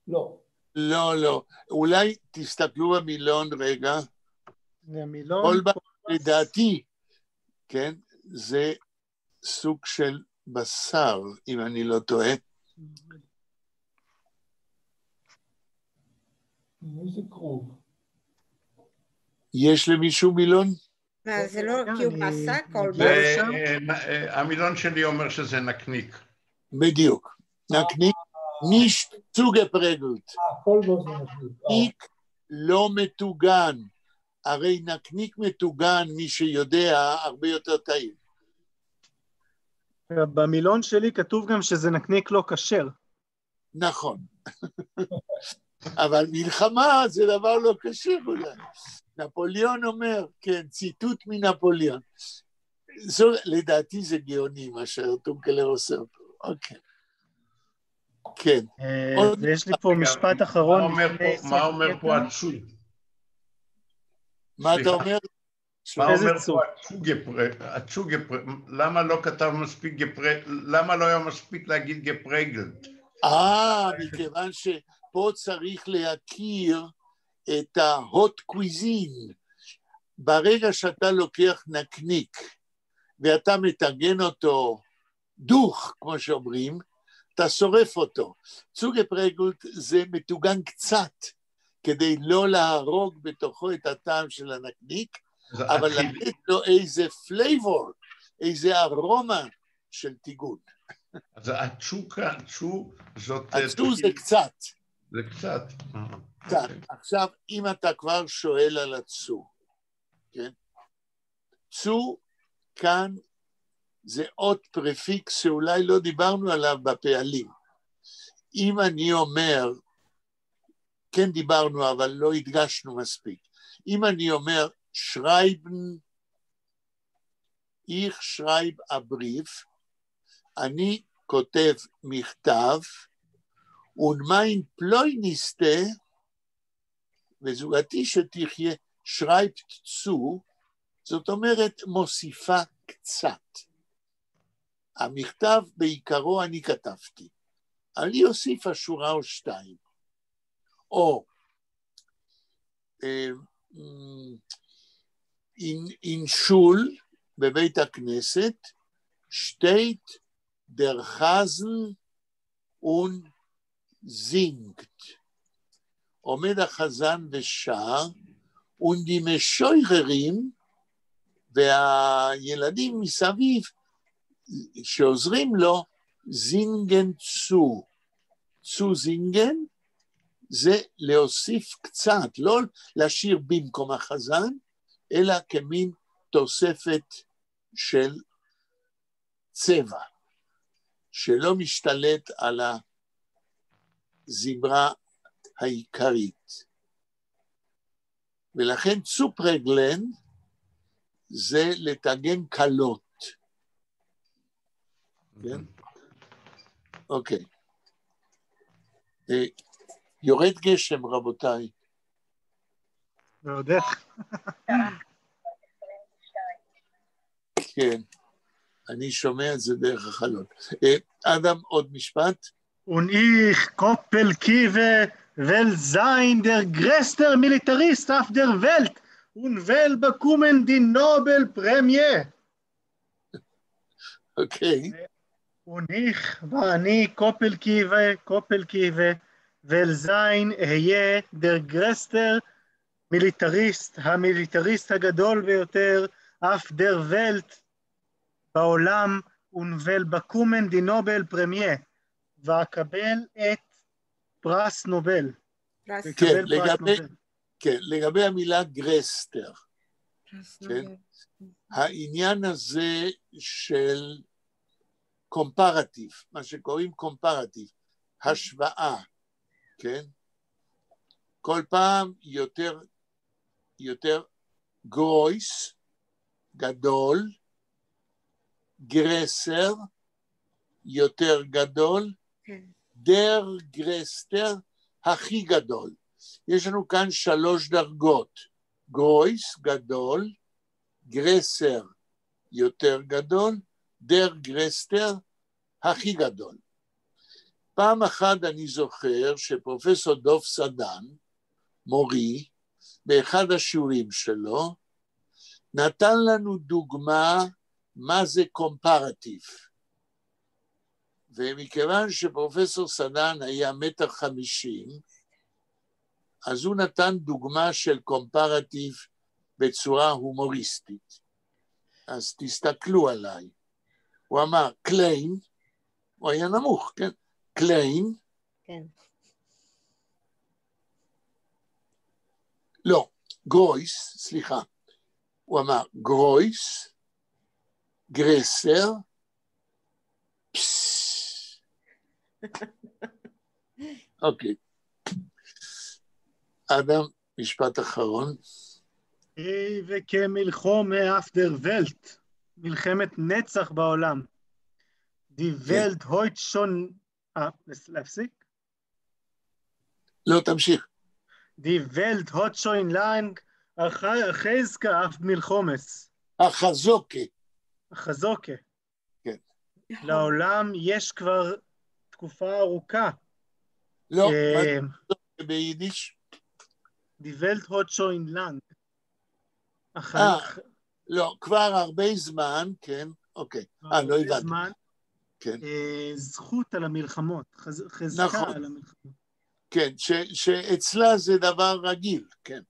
לא. לא. אולי תסתכלו במילון רגע. זה מילון קולבס, קולבס. לדעתי, כן, זה סוג של בשר, אם אני לא טועה. איזה כרוב. יש למישהו מילון? מה, זה לא אני- קיובסה, אני- קולבס? המילון שלי אומר שזה נקניק. בדיוק. נקניק, נישט צוגפרגלט. כולבוס זה נקניק. נקניק לא מטוגן. הרי נקניק מטוגן, מי שיודע, הרבה יותר טעים. במילון שלי כתוב גם שזה נקניק לא כשר. נכון. אבל מלחמה זה דבר לא קשור אולי. נפוליאון אומר, כן, ציטוט מנפוליאון. לדעתי זה גאוני מה שטונקלר עושה אותו. אוקיי. כן. עוד- ויש לי פה משפט אחרון. מה אומר פה הצו? מה אתה אומר? מה איזה אומר צו? פה הצוגפרג? למה לא כתב מספיק גפרג? למה לא היה מספיק להגיד גפרגלט? מכיוון שפה צריך להכיר את ההוט קוויזין. ברגע שאתה לוקח נקניק ואתה מטגן אותו דוך, כמו שאומרים, אתה שורף אותו. צוגפרגלט זה מטוגן קצת, כדי לא להרוג בתוכו את הטעם של הנקניק, אבל לתת לו איזה פלייבור, איזה ארומה של טיגון. אז הצ'ו זאת... הצ'ו זה קצת. זה קצת. קצת. עכשיו, אם אתה כבר שואל על הצ'ו, כן? צ'ו כאן זה עוד פרפיקס שאולי לא דיברנו עליו בפעלים. אם אני אומר, כן דיברנו אבל לא הדגשנו מספיק, אם אני אומר schreiben, ich schreibe a brief, אני כותב מכתב, und mein Ploiniste, וזוגתי שתחיה, schreibt zu, זאת אומרת מוסיפה קצת. המכתב בעיקרו אני כתבתי, אני אוסיפה שורה או שתיים, או in Schul, בבית הכנסת, steht der Hasen und singt. עומד החזן ושר, und die משוררים, והילדים מסביב, שעוזרים לו, זינגן צו. צו זינגן, זה להוסיף קצת, לא להשאיר במקום החזן, אלא כמין תוספת של צבע, שלא משתלט על הזמרה העיקרית. ולכן צופרגלן זה לתגן קלות. כן? אוקיי. יורד גשם, רבותיי. ועוד איך. כן, אני שומע את זה דרך החלון. אדם, עוד משפט? Und ich Koppelkive will sein der größte Militarist auf der Welt und will bekommen die Nobelprämie. אוקיי. Und ich, ואני קופלקיבה, will sein, אהיה der größte מיליטריסט, המיליטריסט הגדול ביותר, auf der Welt, בעולם, und will bekommen die Nobelprämie, ואקבל את פרס נובל. כן, לגבי המילה גרסטר, כן? העניין הזה של קומפרטיב, מה שקוראים קומפרטיב, השוואה, כן? כל פעם יותר גרויס, גדול, גרסר, יותר גדול, דר גרסטר, הכי גדול. יש לנו כאן 3 דרגות, גרויס, גדול, גרסר יותר גדול, דר גרסטר הכי גדול. פעם אחת אני זוכר שפרופסור דוב סדן, מורי, באחד השיעורים שלו, נתן לנו דוגמה מה זה קומפרטיב. ומכיוון שפרופסור סדן היה 1.50 מטר, אז הוא נתן דוגמה של קומפרטיב בצורה הומוריסטית. אז תסתכלו עליי. הוא אמר, קליין, הוא היה נמוך, כן? קליין. כן. לא, גרויס, סליחה. הוא אמר, גרויס, גרסר, פסס. אוקיי. אדם, משפט אחרון. וכמלחמה אפדר ולט, מלחמת נצח בעולם. די ולט הויט שון... להפסיק? לא, תמשיך. די ולט הוט שוין לאנג, החזקה אף מלחומס. החזוקה. החזוקה. כן. לעולם יש כבר תקופה ארוכה. לא, מה זה ביידיש? די ולט הוט שוין לאנג. לא, כבר הרבה זמן, כן, אוקיי. לא הבנתי. כן. זכות על המלחמות, חזקה נכון. על המלחמות. כן, שאצלה זה דבר רגיל, כן.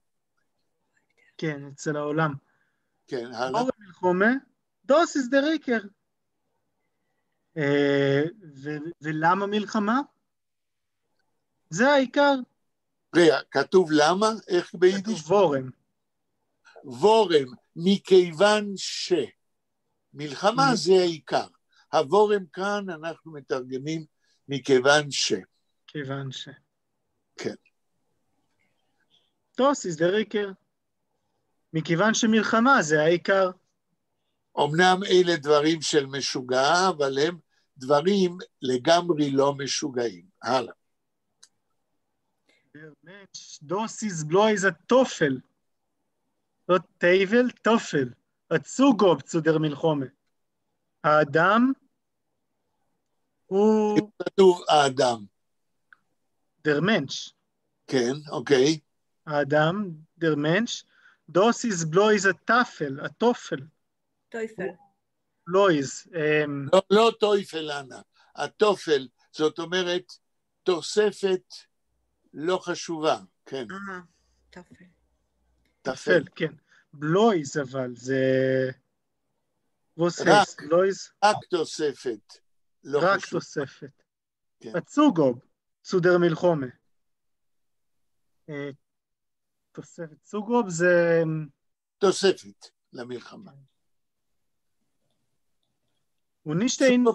כן, אצל העולם. כן, הלאה. אור המלחומה, דוס איז דה ריקר. ולמה מלחמה? זה העיקר. רגע, כתוב למה? איך ביידיש? כתוב וורם. וורם, מכיוון ש. מלחמה זה העיקר. הוורם כאן אנחנו מתרגמים מכיוון ש. כיוון ש. כן. דוס איז דה ריקר. מכיוון שמלחמה זה העיקר. אמנם אלה דברים של משוגע, אבל הם דברים לגמרי לא משוגעים. הלאה. דוס איז בלויז הטופל. לא טייבל, טופל. הצוגוב צודר מלחומה. האדם הוא... כתוב האדם. דר מנש. כן, אוקיי. האדם, דר מנש. דוס איז בלויז הטפל, הטופל. טויפל. בלויז. לא טויפל, אנה. הטופל, זאת אומרת, תוספת לא חשובה, כן. טפל. טפל, כן. בלויז אבל זה... רק, בלויז? רק תוספת. לא רק חשוב. תוספת. כן. הצוגוב, צודר מלחומה. תוספת. צוגוב זה... תוספת למלחמה. ונישטיין...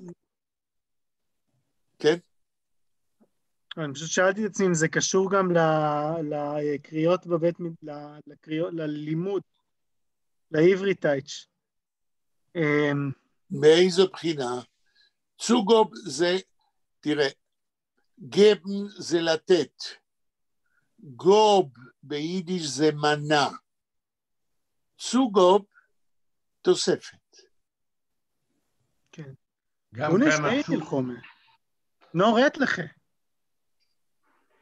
כן? אני פשוט שאלתי את עצמי אם זה קשור גם לקריאות בבית, ללימוד, לעברית-טייץ'. מאיזו בחינה? צוגוב זה, תראה, גבן זה לתת, גוב ביידיש זה מנה, צוגוב תוספת. כן. גם הוא כאן נשאי עצוב. מלחומה. נוראת לך.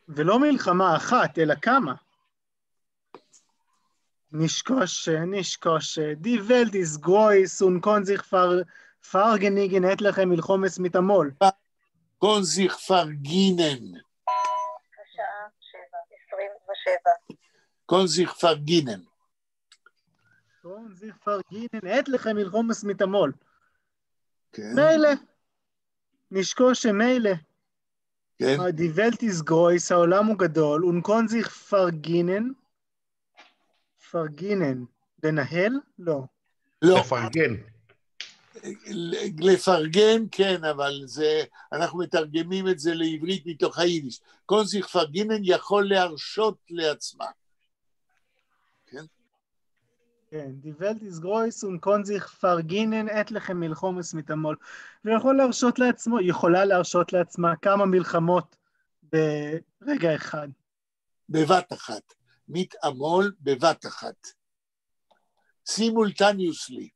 ולא מלחמה אחת, אלא כמה. נשקוש, די ולט איז גרויס und sich vergenigen etliche מלחומס מתמול. קון זיך פרגינן. השעה 7:27. קון זיך פרגינן. קון זיך פרגינן etliche מלחומס מתמול. כן. מילא. נשקוש מילא. כן. די ולט איז גרויס, העולם הוא גדול, und kon sich verginen. פרגינן. לנהל? לא. לא. לפרגן. לפרגן, כן, אבל זה, אנחנו מתרגמים את זה לעברית מתוך היידיש. קון זיך פרגינן יכול להרשות לעצמה. כן? כן, די ולט איז גרויס und kon sich verginen etliche מלחומס מתמול. ויכול להרשות לעצמו, יכולה להרשות לעצמה כמה מלחמות ברגע אחד. בבת אחת. מתעמול בבת אחת. simultaneously.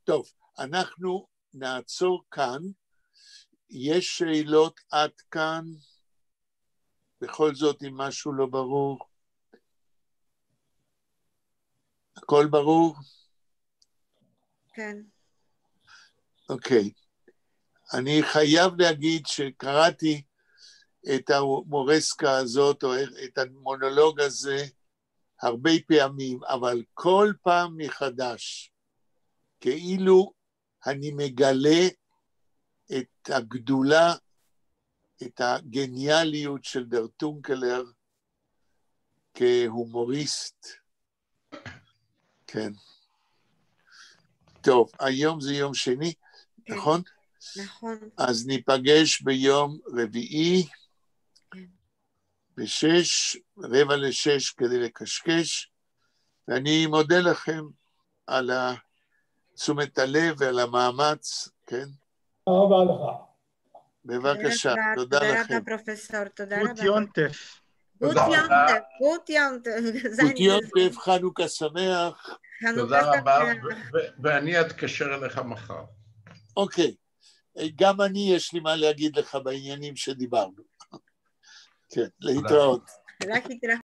טוב, אנחנו נעצור כאן. יש שאלות עד כאן? בכל זאת, אם משהו לא ברור. הכל ברור? כן. אוקיי. אני חייב להגיד שקראתי את המורסקה הזאת, או את המונולוג הזה, הרבה פעמים, אבל כל פעם מחדש, כאילו אני מגלה את הגדולה, את הגניאליות של דר טונקלר, כהומוריסט. כן. טוב, היום זה יום שני, כן. נכון? נכון. אז ניפגש ביום רביעי, כן. ב-5:45 כדי לקשקש, ואני מודה לכם על תשומת הלב ועל המאמץ, כן? תודה רבה לך. בבקשה, תודה לכם. תודה רבה פרופסור, תודה גוט רבה. יונטף. גוט תודה רבה. יונטף, גוט יונטף. גוט יונטף, חנוכה שמח. תודה רבה, ואני אתקשר אליך מחר. אוקיי, גם אני יש לי מה להגיד לך בעניינים שדיברנו. כן, להתראות. רק התראות.